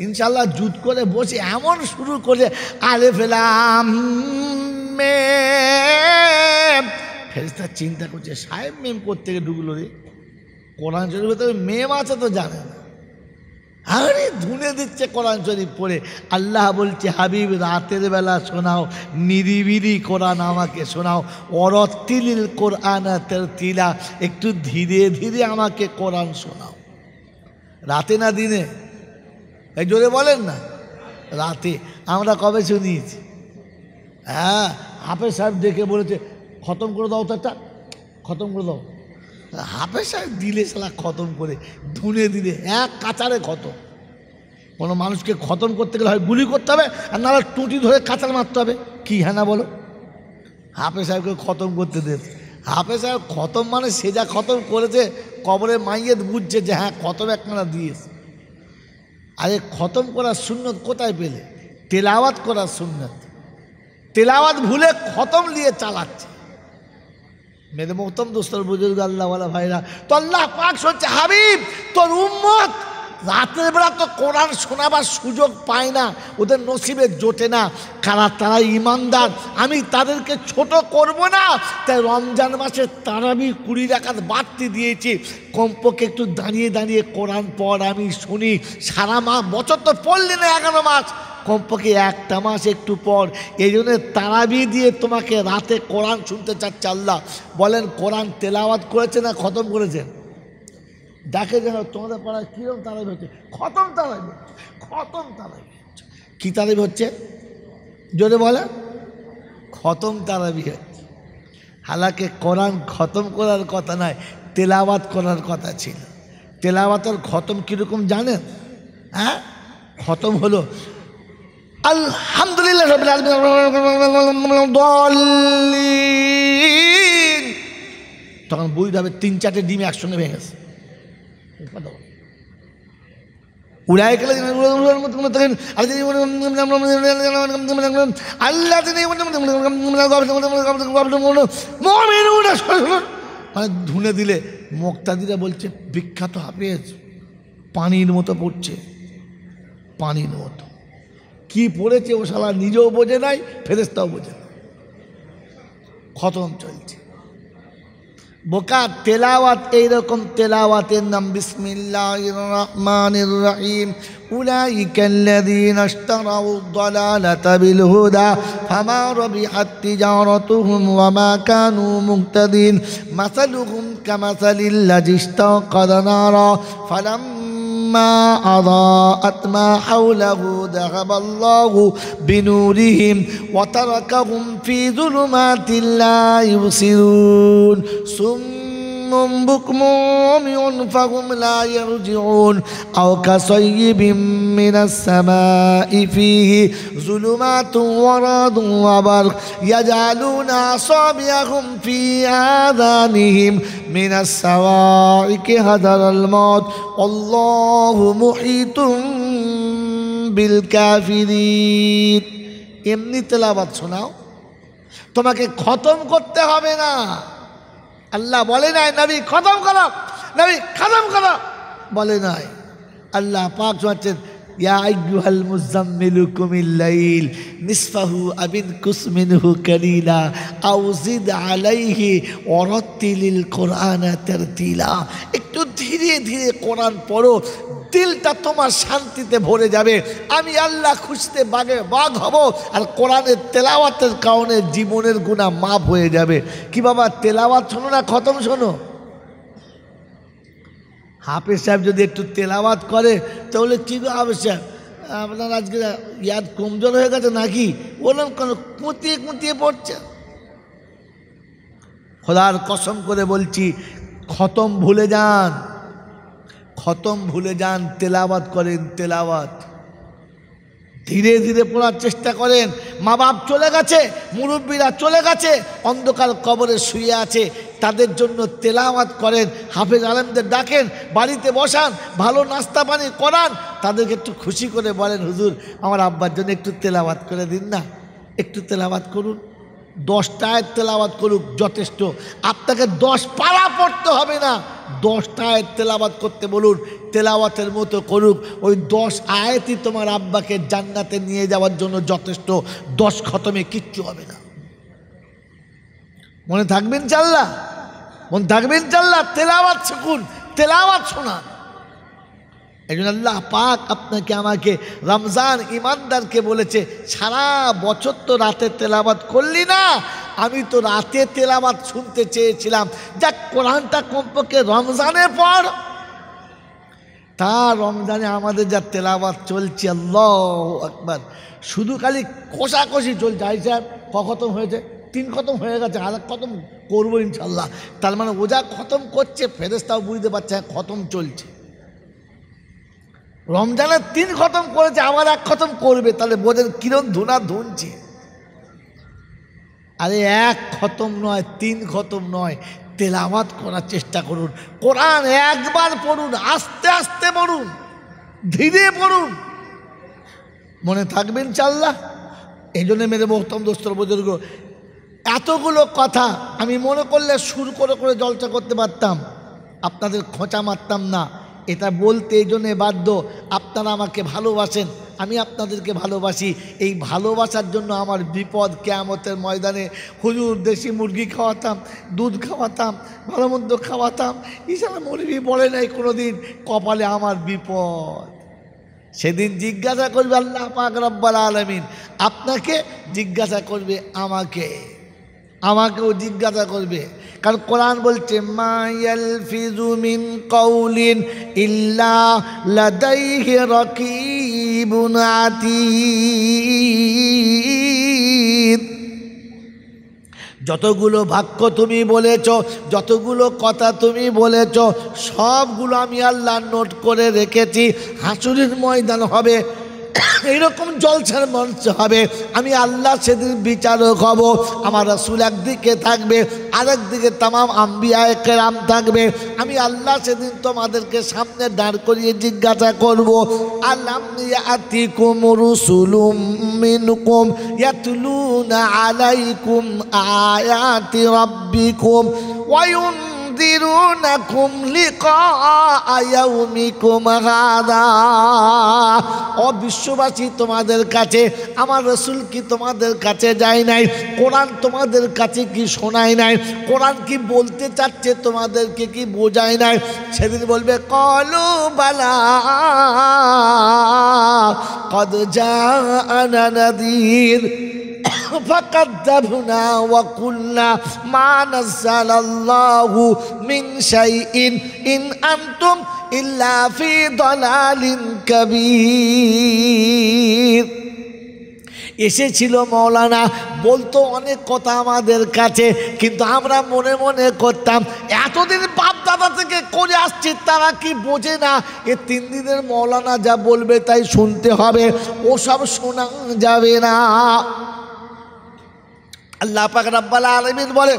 ইনশাল্লাহ জুত করে বসে এমন শুরু করে, আলে ফেলাম ফেরেশতা চিন্তা করছে, সাহেব মেম করতে গিয়ে ঢুকলো রে, কোরআন শরীফের ভেতরে মেম আছে তো জানে না, আরে ধুনে দিচ্ছে কোরআন শরীফ পড়ে। আল্লাহ বলছে, হাবিব রাতের বেলা শোনাও, নিরিবিলি কোরআন আমাকে শোনাও, অরতিলিল কোরআন তারতিলা, একটু ধীরে ধীরে আমাকে কোরআন শোনাও। রাতে না দিনে? এই জোরে বলেন না, রাতে। আমরা কবে শুনিয়েছি? হ্যাঁ, হাফেজ সাহেব ডেকে বলেছে, খতম করে দাও তো, একটা খতম করে দাও। হাফেজ সাহেব দিলে সালা খতম করে, ধুনে দিলে এক কাচারে খতম। কোনো মানুষকে খতম করতে গেলে হয় গুলি করতে হবে, আর নাহলে টুটি ধরে কাচার মারতে হবে। কি হ্যাঁ না বলো? হাফেজ সাহেবকে খতম করতে দে। হাফেজ সাহেব খতম মানে সে যা খতম করেছে, কবরে মাইয়ে বুঝছে যে হ্যাঁ খতম একখানা দিয়েছে। আরে খতম করার সুন্নত কোথায় পেলে? তেলাওয়াত করার সুন্নত। তেলাওয়াত ভুলে খতম নিয়ে চালাচ্ছে। মেরে মোহতম দোস্তর বুজুর্গ আল্লাহওয়ালা ভাইরা, তো আল্লাহ পাক শুনছে, হাবিব তোর উম্মত রাতের বেলা তো কোরআন শোনাবার সুযোগ পায় না, ওদের নসিবে জোটে না। কারা? তারা ইমানদার, আমি তাদেরকে ছোট করব না, তাই রমজান মাসে তারাবি 20 রাকাত বাড়তি দিয়েছি। কমপক্ষে একটু দাঁড়িয়ে দাঁড়িয়ে কোরআন পড়, আমি শুনি। সারা মাস, বছর তো পড়লি না 11 মাস, কমপক্ষে একটা মাস একটু পর। এই জন্য তারাবি দিয়ে তোমাকে রাতে কোরআন শুনতে চাচ্ছে আল্লাহ। বলেন, কোরআন তেলাওয়াত করেছে না খতম করেছেন? দেখে যেন তোমাদের পাড়ায় কীরকম তারাবি হচ্ছে? খতম তারাবি হচ্ছে, খতম তারাবি হচ্ছে। কী তারাবি হচ্ছে জোরে বলে? খতম তারাবি হচ্ছে। হালাকে কোরআন খতম করার কথা নয়, তেলাওয়াত করার কথা ছিল। তেলাওয়াতের খতম কীরকম জানেন? হ্যাঁ, খতম হলো আলহামদুলিল্লাহ রাব্বিল আলামিন, তখন বুঝতে হবে 3-4টে ডিম একসঙ্গে ভেঙে গেছে। মানে ধুনে দিলে মুক্তাদিরা বলছে, বিখ্যাত হাফেজ পানির মতো পড়ছে, পানির মতো। কি পড়েছে ও শালা নিজেও বোঝে নাই, ফেরেশতাও বোঝে না। খতম চলছে। বোকা তেলাওয়াত, এইরকম তেলাওয়াতের নাম বিসমিল্লাহির রহমানির রহিম। উলাইকাল্লাযীনা ইশতারাউদ দালালাতা বিল হুদা ফামা রাবিহাত তিজারাতুহুম ওয়া মা কানু মুহতাদিন মাসালুহুম কামাসালিল্লাযী ইশতাকাদা নারা ফালাম্মা আযাআত মা হাওলাহু যাহাবা আল্লাহু বিনুরিহিম ওয়া তারাকাহুম ফি যুলুমাতিন লা ইউবসিরুন সুম্মুম বুকমুম উময়ুন ফাহুম লা ইয়ারজিউন আও কাসাইয়্যিবিম মিনাস সামাই ফীহি যুলুমাতুন ওয়া রাদুন ওয়া বারক ইয়াজআলুনা আসাবিআহুম ফী আযানিহিম মিনাস সাওয়াইকি হাদারাল মাউত আল্লাহু মুহীতুম বিল কাফিরিন। এমনি তেলাওয়াত শোনাও, তোমাকে খতম করতে হবে না। আল্লাহ বলে নাই নবী খতম করো, নবী খতম করো বলে নাই। আল্লাহ পাক বলছেন, ইয়া আইয়ুহাল মুযাম্মিলু কুমিল লাইল নিসফাহু আবিনকুস মিনহু কালিলা আও জিদ আলাইহি ওয়ারাতিলিল কোরআনা তারতিলা। একটু ধীরে ধীরে কোরআন পড়ো, দিলটা তোমার শান্তিতে ভরে যাবে। আমি আল্লাহ খুশিতে বাগ হব, আর কোরআনের তেলাওয়াতের কারণে জীবনের গুনাহ মাফ হয়ে যাবে। কি বাবা, তেলাওয়াত শোনো না খতম শোনো? হাফেজ সাহেব যদি একটু তেলাওয়াত করে তাহলে কি গো হাফেজ সাহেব, আপনার আজকে ইয়াদ কমজোর হয়ে গেছে নাকি? বললাম কেন, কুঁতিয়ে কুঁতিয়ে পড়ছে। খোদার কসম করে বলছি, খতম ভুলে যান, খতম ভুলে যান, তেলাওয়াত করেন তেলাওয়াত। ধীরে ধীরে পড়ার চেষ্টা করেন। মা বাপ চলে গেছে, মুরব্বীরা চলে গেছে, অন্ধকার কবরে শুয়ে আছে, তাদের জন্য তেলাওয়াত করেন, হাফেজ আলেমদের ডাকেন, বাড়িতে বসান, ভালো নাস্তা পানি করান, তাদেরকে একটু খুশি করে বলেন, হুজুর আমার আব্বার জন্য একটু তেলাওয়াত করে দিন না, একটু তেলাওয়াত করুন। 10টা আয়াত তেলাওয়াত করুক, যথেষ্ট। আপনাকে 10 পারা পড়তে হবে না, 10টা আয়াত তেলাওয়াত করতে বলুন, তেলাওয়াতের মতো করুক। ওই 10 আয়াতই তোমার আব্বাকে জান্নাতে নিয়ে যাওয়ার জন্য যথেষ্ট। 10 খতমে কিচ্ছু হবে না। মনে থাকবেন ইনশাআল্লাহ, মনে থাকবেন ইনশাআল্লাহ। তেলাওয়াত শিখুন, তেলাওয়াত শোনান। এই জন্য আল্লাহ পাক আপনাকে আমাকে রমজান ইমানদারকে বলেছে, সারা বছর তো রাতে তেলাওয়াত করলি না, আমি তো রাতে তেলাওয়াত শুনতে চেয়েছিলাম, যাক কোরআনটা কমপক্ষে রমজানের পর। তা রমজানে আমাদের যা তেলাওয়াত চলছে, আল্লাহু আকবার, শুধু খালি কষাকষি চলছে। আই সাহেব খতম হয়েছে, 3 খতম হয়ে গেছে, আর খতম করবো ইনশাল্লাহ। তার মানে ওজা খতম করছে, ফেরেশতাও বুঝতে পারছে খতম চলছে। রমজানে 3 খতম করেছে, আবার 1 খতম করবে, তাহলে বোঝেন কিরম ধুনা ধুনছে। আরে 1 খতম নয়, 3 খতম নয়, তেলাওয়াত করার চেষ্টা করুন। কোরআন একবার পড়ুন, আস্তে আস্তে পড়ুন, ধীরে পড়ুন, মনে থাকবে ইনশাআল্লাহ। এই জন্য মেরে মোহতরম দোস্তর বুজুর্গ, এতগুলো কথা আমি মনে করলে সুর করে করে জলসা করতে পারতাম, আপনাদের খোঁচা মারতাম না। এটা বলতে এই জন্যে বাধ্য, আপনারা আমাকে ভালোবাসেন, আমি আপনাদেরকে ভালোবাসি। এই ভালোবাসার জন্য আমার বিপদ কিয়ামতের ময়দানে। হুজুর দেশি মুরগি খাওয়াতাম, দুধ খাওয়াতাম, ভালো মন্দ খাওয়াতাম, ইশারা মৌলভী বলে নাই কোনো দিন কপালে আমার বিপদ। সেদিন জিজ্ঞাসা করবে আল্লাহ পাক রব্বুল আলামিন, আপনাকে জিজ্ঞাসা করবে, আমাকেও জিজ্ঞাসা করবে। কারণ কোরআন বলছে, মা ইয়ালফিজু মিন কাউলিন ইল্লা লাদাইহি রাকিবুন আতীদ। যতগুলো বাক্য তুমি বলেছ, যতগুলো কথা তুমি বলেছ, সবগুলো আমি আল্লাহ নোট করে রেখেছি। হাসুরের ময়দান হবে, এইরকম জলসার মঞ্চ হবে, আমি আল্লাহ সেদিন বিচারক হব। আমার রাসূল একদিকে থাকবে, আরেক দিকে তামাম আম্বিয়ায়ে কেরাম থাকবে। আমি আল্লাহ সেদিন তোমাদেরকে সামনে দাঁড় করিয়ে জিজ্ঞাসা করব, আলাম ইয়াতিকুম রুসুলুম মিনকুম ইয়াতলুনা আলাইকুম আয়াতি রাব্বিকুম ওয়া ينذرونكم لقاء يومكم هذا। ও বিশ্ববাসী, তোমাদের কাছে আমার রাসূল কি তোমাদের কাছে যায় নাই? কোরআন তোমাদের কাছে কি শোনায় নাই? কোরআন কি বলতে চাচ্ছে তোমাদেরকে কি বোঝায় নাই? সেদিন বলবে, ক্বালু বালা ক্বাদ জাআনা নাযীর فكذبنا وقلنا ما نزل الله من شيء إن أنتم إلا في ضلال كبير। এসেছিল মৌলানা, বলতো অনেক কথা আমাদের কাছে, কিন্তু আমরা মনে মনে করতাম এতদিন বাপ দাদা থেকে করে আসছি, তারা কি বোঝে না? 3 দিনের মৌলানা যা বলবে তাই শুনতে হবে, ওসব শোনা যাবে না। আল্লাহ পাক রব্বুল আলামিন বলে,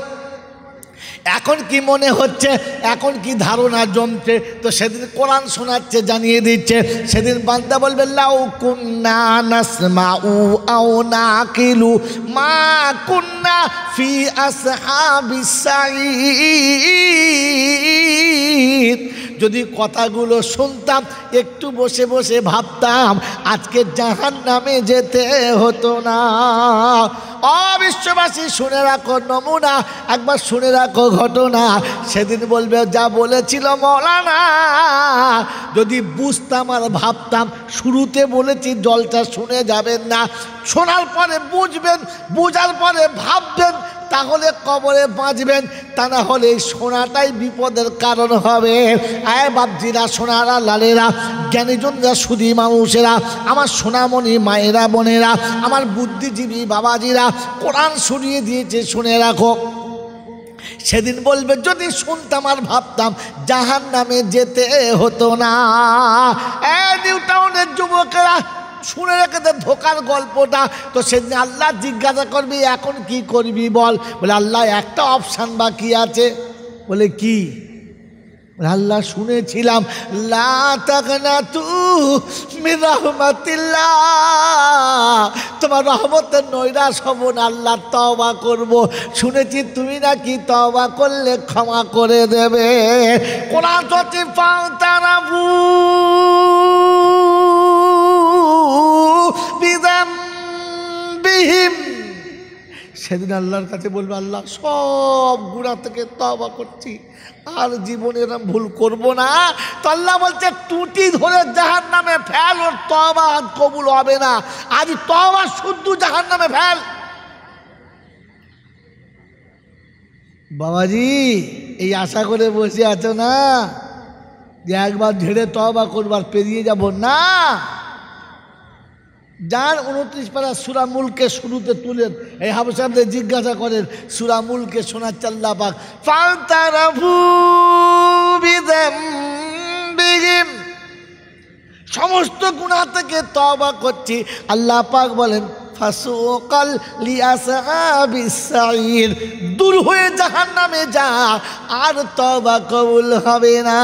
এখন কি মনে হচ্ছে, এখন কি ধারণা জমছে? তো সেদিন কোরআন শোনাচ্ছে, জানিয়ে দিচ্ছে। সেদিন বান্দা বলবে, লাউ কুন্না নাসমাউ আও নাকিলু মা কুন্না ফি আসহাবিস সাঈদ। যদি কথাগুলো শুনতাম, একটু বসে বসে ভাবতাম, আজকে জাহান্নামে যেতে হতো না। অবিশ্ববাসী শুনে রাখো নমুনা, একবার শুনে রাখো ঘটনা। সেদিন বলবে, যা বলেছিল মৌলানা, যদি বুঝতাম আর ভাবতাম। শুরুতে বলেছি জলটা শুনে যাবেন না, শোনার পরে বুঝবেন, বুঝার পরে ভাববেন, তাহলে কবরে বাঁচবেন। তা না হলে শোনাটাই বিপদের কারণ হবে। আয় বাপজিরা, সোনারা, লালেরা, জ্ঞানীজনরা, সুধী মানুষেরা, আমার সোনামণি মায়েরা, বোনেরা, আমার বুদ্ধিজীবী বাবাজিরা, কোরআন শুনিয়ে দিয়েছে, শুনে রাখো। সেদিন বলবে, যদি শুনতাম আর ভাবতাম, জাহান্নামে যেতে হতো না। নিউ টাউনের যুবকেরা, শুনে রেখে দে ধোকার গল্পটা। তো সেদিন আল্লাহ জিজ্ঞাসা করবি এখন কি করবি বল? বলে আল্লাহ একটা অপশান বাকি আছে। বলে কি? আল্লাহ শুনেছিলাম লা তাকনাতু মির রাহমাতিল্লাহ, তোমার রহমতের নৈরাশ হব না, আল্লাহ তওবা করব। শুনেছি তুমি নাকি তওবা করলে ক্ষমা করে দেবে। কোরআন চলছে ফাতারাবু বিযামবিহিম, সেদিন আল্লাহর কাছে বলবে আল্লাহ সব গুনাহ থেকে তওবা করছি, আর জীবনে এরকম ভুল করব না। তো আল্লাহ বলছে টুটি ধরে জাহান্নামে ফেল, ওর তওবা আজ কবুল হবে না, আজ তওবা শুদ্ধ জাহান্নামে ফেল। বাবাজি এই আশা করে বসে আছো না যে একবার ঝেড়ে তওবা করবার পেরিয়ে যাব না। যার 29 পারা সূরা মুলকে শুরুতে তুলেন, এই হাবশাদের জিজ্ঞাসা করেন সূরা মুলকে শোনাচ্ছে আল্লাহ পাক ফাতারাফু বিযামবিহিম, সমস্ত গুনাহ থেকে তওবা করছি। আল্লাহ পাক বলেন ফাসুকাল লিআসহাবিস সাঈর, দূর হয়ে জাহান্নামে যা, আর তওবা কবুল হবে না।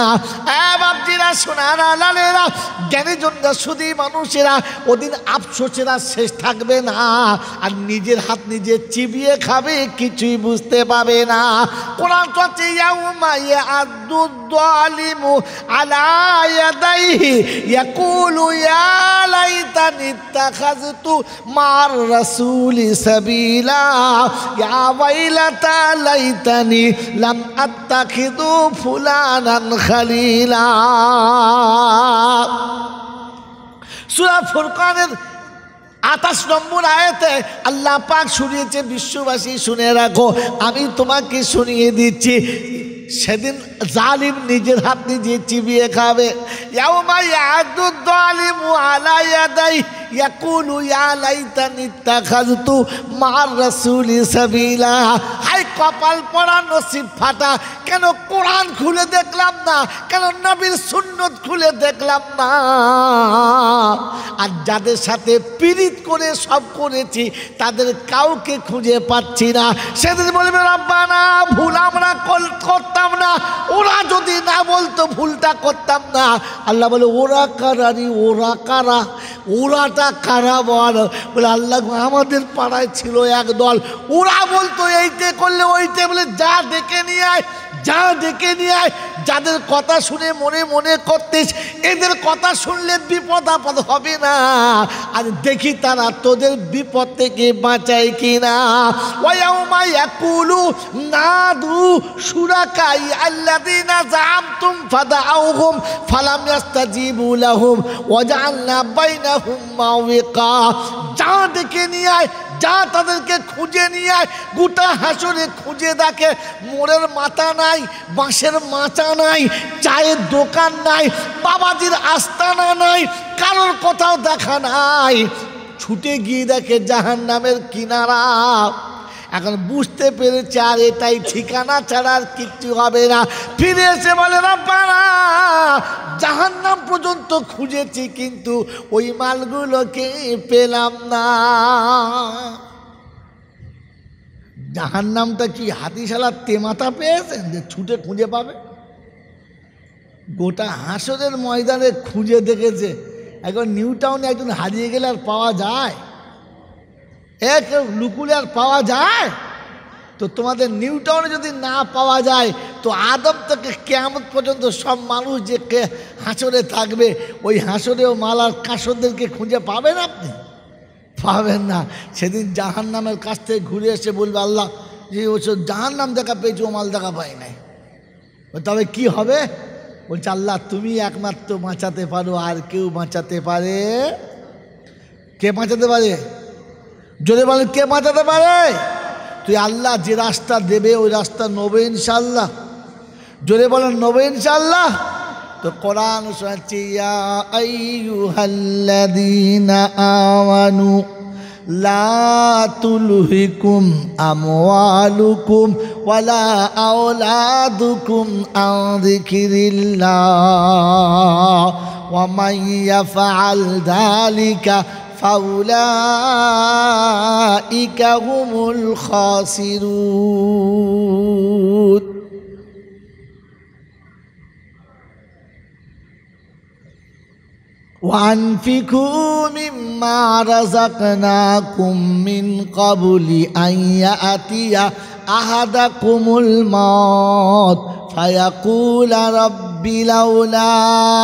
বাপজিরা সোনারা লালেরা জ্ঞানীজনরা শুধু মানুষেরা ওদিন আফসোসেরা শেষ থাকবে না, আর নিজের হাত নিজে চিবিয়ে খাবে, কিছুই বুঝতে পাবে না। কোরআন চলছে ইয়াউমা ইয়াদুদ যালিমু আলা ইয়াদাইহি ইয়াকুলু ইয়া লাইতানি ইত্তাখাযতু মার রাসূলি সাবিলা ইয়া ওয়াইলাতা লাইতানি লাম আত্তাখিযু ফুলানান খালিলা। সূরা ফুরকানের 28 নম্বর আয়াতে আল্লাহ পাক শুনিয়েছে, বিশ্ববাসী শুনে রাখো, আমি তোমাকে শুনিয়ে দিচ্ছি, সেদিন জালিম নিজের হাত নিজে চিবিয়ে খাবে। ইয়াউমা ইয়াদুদ যালিমু আলা ইয়াদাইহি ইয়াকুলু ইয়া লাইতানি ইত্তাখাযতু মা'আর রাসূলি সাবিলা। হায় কপাল পড়া, নসিব ফাটা, কেন কোরআন খুলে দেখলাম না, কেন নবীর সুন্নত খুলে দেখলাম না। আর যাদের সাথে পীড়িত করে সব করেছি তাদের কাউকে খুঁজে পাচ্ছি না। সেদিন বলবে রব্বানা ভুল আমরা করতাম না, ওরা যদি না বলতো ভুলটা করতাম না। আল্লাহ বলে ওরা কারানি, ওরা কারা, ওরাটা কারা বল? বলে আল্লাহ আমাদের পাড়ায় ছিল এক দল, ওরা বলতো এইতে করলে ওইতে, বলে যা ডেকে নিয়ে আয়, যা ডেকে নিয়ে আয়। যাদের কথা শুনে মনে মনে করতিস এদের কথা শুনলে বিপদ আপদ হবে না, আর দেখি তারা তোদের বিপদ থেকে বাঁচায় কিনা। ওয়ায়াউমা ইয়াকুলু নাদু শুরাকাই আল্লাযিনা যাআমতুম ফাদাউহুম ফালাম ইস্তাজিবু লাহুম ওয়াজআলনা বাইনাহুম মাওয়িকা। যা ডেকে নিয়ে আয়, যা তাদেরকে খুঁজে নিয়ে আয়। গোটা হাসরে খুঁজে দেখে মোড়ের মাথা নাই, বাঁশের মাচা নাই, চায়ের দোকান নাই, বাবাজির আস্তানা নাই, কারোর কোথাও দেখা নাই। ছুটে গিয়ে দেখে জাহান্নামের কিনারা। এখন বুঝতে পেরেছে আর এটাই ঠিকানা ছাড়া আর কিচ্ছু হবে না। ফিরে এসে বলে রব্বানা জাহান্নাম পর্যন্ত খুঁজেছি কিন্তু ওই মালগুলোকে পেলাম না। জাহান্নামটা কি হাতিশালার তেমাতা পেয়েছেন যে ছুটে খুঁজে পাবে? গোটা হাসরের ময়দানে খুঁজে দেখেছে। এখন নিউ টাউনে একজন হারিয়ে গেলে আর পাওয়া যায়? এক লুকুলে আর পাওয়া যায়? তো তোমাদের নিউ টাউনে যদি না পাওয়া যায় তো আদম থেকে কিয়ামত পর্যন্ত সব মানুষ যে হাসরে থাকবে, ওই হাসরেও মালার কাসরদেরকে খুঁজে পাবেন আপনি? পাবেন না। সেদিন জাহান্নামের কাছ থেকে ঘুরে এসে বলবে আল্লাহ যে ওসব জাহান্নাম দেখা পেয়েছি, ও মাল দেখা পাই নাই। তবে কি হবে? বলছে আল্লাহ তুমি একমাত্র বাঁচাতে পারো, আর কেউ বাঁচাতে পারে? কে বাঁচাতে পারে? জোরে বলেন কে বাঁচাতে পারে? তুই আল্লাহ যে রাস্তা দেবে ওই রাস্তা নেবে ইনশাআল্লাহ। জোরে বলেন নেবে ইনশাআল্লাহ। তো কোরআন শোনাচ্ছে ইয়া আইয়ুহাল্লাযীনা আমানু লা তুলহিকুম আমওয়ালুকুম ওয়ালা আওলাদুকুম আন যিকরিল্লাহ ওয়া মান ইয়াফআল যালিকা ফাউলাইকা হুমুল খাসিরুন। وأنفقوا مما رزقناكم من قبل أن يأتي أحدكم الموت فيقول رب لولا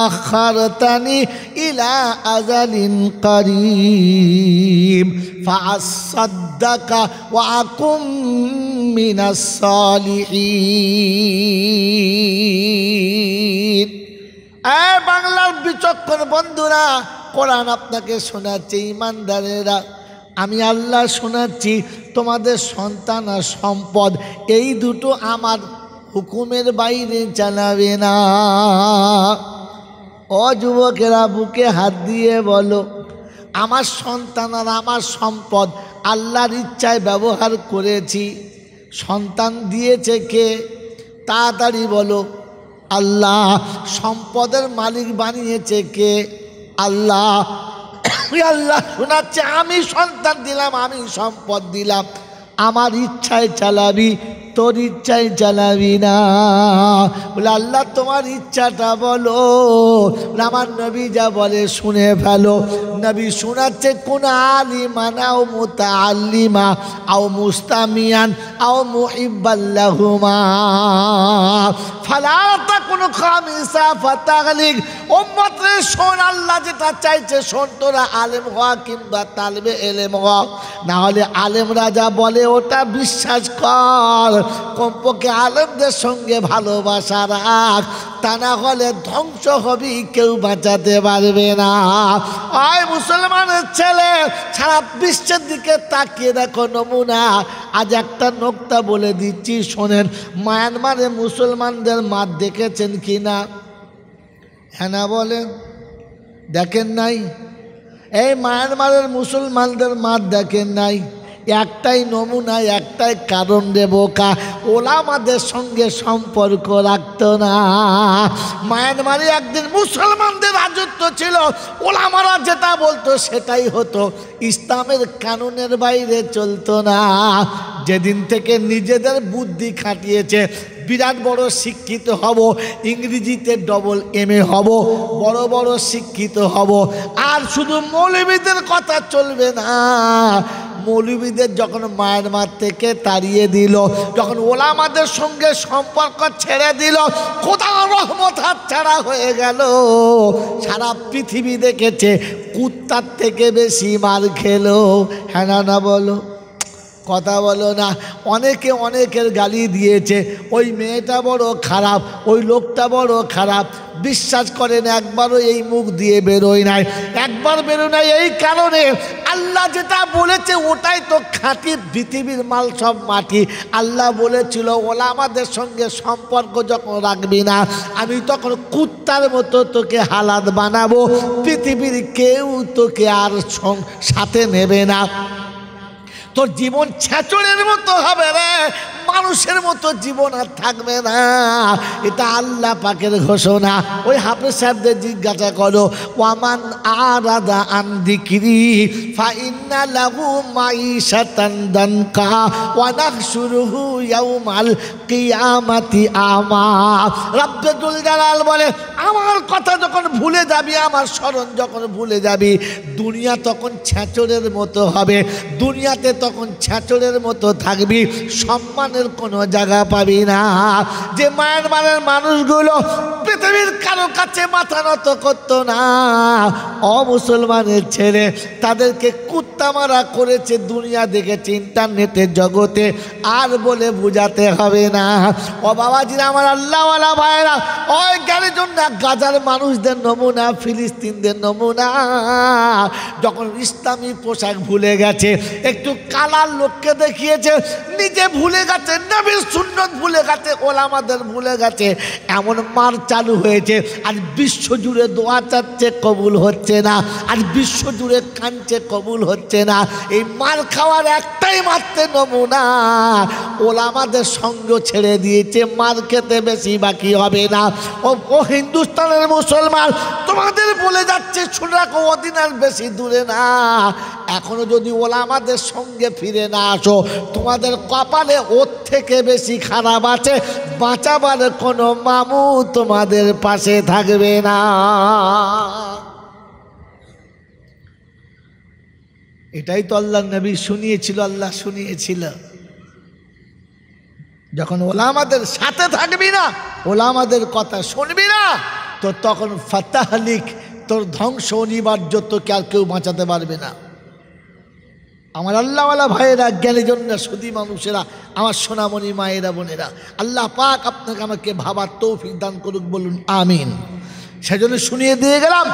أخرتني إلى أجل قريب فأصدق وأكن من الصالحين। বাংলার বিচক্ষণ বন্ধুরা, কোরআন আপনাকে শোনাচ্ছে, ইমানদারেরা আমি আল্লাহ শোনাচ্ছি, তোমাদের সন্তান আর সম্পদ এই দুটো আমার হুকুমের বাইরে চালাবে না। ও যুবকেরা, বুকে হাত দিয়ে বলো, আমার সন্তান আর আমার সম্পদ আল্লাহর ইচ্ছায় ব্যবহার করেছি। সন্তান দিয়েছে কে? তাড়াতাড়ি বলো। আল্লাহ। সম্পদের মালিক বানিয়েছে কে? আল্লাহ। আল্লাহ শোনাচ্ছে, আমি সন্তান দিলাম, আমি সম্পদ দিলাম, আমার ইচ্ছায় চালাবি, তোর ইচ্ছায় চালাবি না। বলে আল্লাহ তোমার ইচ্ছাটা বলো। আমার নবী যা বলে শুনে ফেলো। নবী শোনাচ্ছে, কোন আলিমান আও মুতাআল্লিমা আও মুস্তামিয়ান আও মুহিব্বাল্লাহুমা ফালা তাকুন খামিসা ফাতাগলিক। উম্মত রে শোন, আল্লাহ যেটা চাইছে শোন, তোরা আলেম হওয়া কিংবা তালবে এলেম হওয়া, না হলে আলেমরা যা বলে ওটা বিশ্বাস কর। কমপক্ষে আলেমদের সঙ্গে ভালোবাসা রাখ, তা না হলে ধ্বংস হবি, কেউ বাঁচাতে পারবে না। ওই মুসলমানের ছেলে, সারা বিশ্বের দিকে তাকিয়ে দেখো নমুনা। আজ একটা নোকতা বলে দিচ্ছি শোনেন। মায়ানমারে মুসলমানদের মাঠ দেখেছেন কি না? হ্যাঁ না বলেন, দেখেন নাই? এই মায়ানমারের মুসলমানদের মাঠ দেখেন নাই? একটাই নমুনা, একটাই কারণ রে বোকা, ওলামাদের সঙ্গে সম্পর্ক রাখতো না। মায়ানমারে একদিন মুসলমানদের রাজত্ব ছিল, ওলামারা যেটা বলতো সেটাই হতো, ইসলামের কানুনের বাইরে চলতো না। যেদিন থেকে নিজেদের বুদ্ধি খাটিয়েছে, বিরাট বড় শিক্ষিত হব, ইংরেজিতে ডবল MA হব, বড় বড় শিক্ষিত হব, আর শুধু মৌলবীদের কথা চলবে না। মৌলবীদের যখন মায়ানমার থেকে তাড়িয়ে দিল, যখন ওলামাদের সঙ্গে সম্পর্ক ছেড়ে দিল, খোদার রহমত হাতছাড়া হয়ে গেল। সারা পৃথিবী দেখেছে কুত্তার থেকে বেশি মার খেলো। হ্যাঁ না বলো, কথা বলো না। অনেকে অনেকের গালি দিয়েছে, ওই মেয়েটা বড় খারাপ, ওই লোকটা বড় খারাপ। বিশ্বাস করেন, একবারও এই মুখ দিয়ে বেরোয় নাই, একবার বেরোয় নাই। এই কারণে আল্লাহ যেটা বলেছে ওটাই তো খাঁটি, পৃথিবীর মাল সব মাটি। আল্লাহ বলেছিল ওলামাদের সঙ্গে সম্পর্ক যখন রাখবি না, আমি তখন কুত্তার মতো তোকে হালাত বানাবো, পৃথিবীর কেউ তোকে আর সাথে নেবে না। তোর জীবন ছেঁচড়ের মতো হবে রে, মানুষের মতো জীবন আর থাকবে না। এটা আল্লাহ পাকের ঘোষণা। ওই হাফেজ সাহেবদের জিজ্ঞাসা করো, ওয়ামান আরাদা আন যিকরি ফাইন্না লাহু মাইশাতান দানকা ওয়া নাহশুরুহু ইয়াউমাল কিয়ামাতি আমা। রব্বুল জালাল বলে, আমার কথা যখন ভুলে যাবি, আমার স্মরণ যখন ভুলে যাবি, দুনিয়া তখন ছেঁচড়ের মতো হবে, দুনিয়াতে তখন ছেঁচড়ের মতো থাকবি, সম্মানের কোনো জায়গা পাবি না। যে মায়ানমারের মানুষগুলো পৃথিবীর কারো কাছে মাথা নত করতো না, অমুসলমানের ছেলে, তাদেরকে কুত্তা মারা করেছে, দুনিয়া দেখেছে, ইন্টারনেটের জগতে, আর বলে বুঝাতে হবে না। ও বাবাজিরা, আমার আল্লাহওয়ালা ভাইরা, ওই জ্ঞানের জন্য গাজার মানুষদের নমুনা, ফিলিস্তিনদের নমুনা, যখন ইসলামী পোশাক ভুলে গেছে, একটু কালার লোককে দেখিয়েছে, নিজে ভুলে গেছে গেছে, নবীর সুন্নত ভুলে গেছে, ওলামাদের ভুলে গেছে, এমন মার চালু হয়েছে। আর বিশ্ব জুড়ে দোয়া চাচ্ছে, কবুল হচ্ছে না। আর বিশ্ব জুড়ে কাঁদছে, কবুল হচ্ছে না। এই মার খাওয়ার একটাই মাত্র নমুনা, ওলামাদের সঙ্গ ছেড়ে দিয়েছে, মার খেতে বেশি বাকি হবে না। ও হিন্দুস্তানের মুসলমান, তোমাদের বলে যাচ্ছে, শুনে রাখো, ওদিন আর বেশি দূরে না। এখনো যদি ওলামাদের সঙ্গে ফিরে না আসো, তোমাদের কপালে ওর থেকে বেশি খারাপ আছে। বাঁচাবার কোনো মামু তোমাদের পাশে থাকবে না। এটাই তো আল্লাহ নবী শুনিয়েছিল, আল্লাহ শুনিয়েছিল। যখন ওলামাদের সাথে থাকবি না, ওলামাদের কথা শুনবি না, তো তখন ফাতাহলিক, তোর ধ্বংস অনিবার্য, তোকে আর কেউ বাঁচাতে পারবে না। আমার আল্লাহওয়ালা ভাইয়েরা, জ্ঞানীজন, সুধী মানুষেরা, আমার সোনামণি মায়েরা, বোনেরা, আল্লাহ পাক আপনাকে আমাকে ভাবার তৌফিক দান করুক, বলুন আমিন। সেজন্য শুনিয়ে দিয়ে গেলাম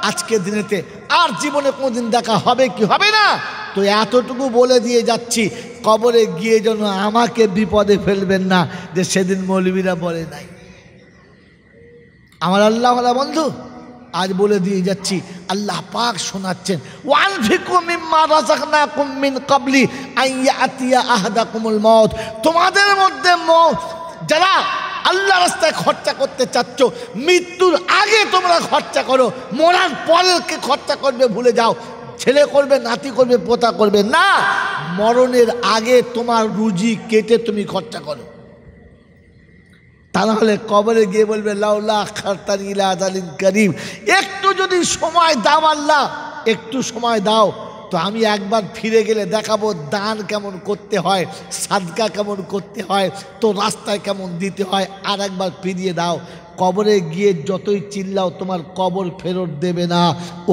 আজকের দিনেতে। আর জীবনে কোনোদিন দেখা হবে কি হবে না, তো এতটুকু বলে দিয়ে যাচ্ছি, কবরে গিয়ে যেন আমাকে বিপদে ফেলবেন না, যে সেদিন মৌলবীরা বলে নাই। আমার আল্লাহওয়ালা বন্ধু, আজ বলে দিয়ে যাচ্ছি, আল্লাহ পাক শোনাচ্ছেন, ওয়ানফিকু মিম্মা রাযাকনাকুম মিন ক্বাবলি আন ইয়াতিয়া আহাদাকুমুল মউত। তোমাদের মধ্যে যারা আল্লাহ রাস্তায় খরচা করতে চাচ্ছ, মৃত্যুর আগে তোমরা খরচা করো, মরার পরে কে খরচা করবে ভুলে যাও। ছেলে করবে, নাতি করবে, পোতা করবে না, মরণের আগে তোমার রুজি কেটে তুমি খরচা করো। তা নাহলে কবরে গিয়ে বলবে, লাউলা আখারতানি ইলা আজালিন করিম, একটু যদি সময় দাও আল্লাহ, একটু সময় দাও, তো আমি একবার ফিরে গেলে দেখাবো দান কেমন করতে হয়, সাদকা কেমন করতে হয়, তো রাস্তায় কেমন দিতে হয়, আর একবার ফিরিয়ে দাও। কবরে গিয়ে যতই চিল্লাও, তোমার কবর ফেরত দেবে না,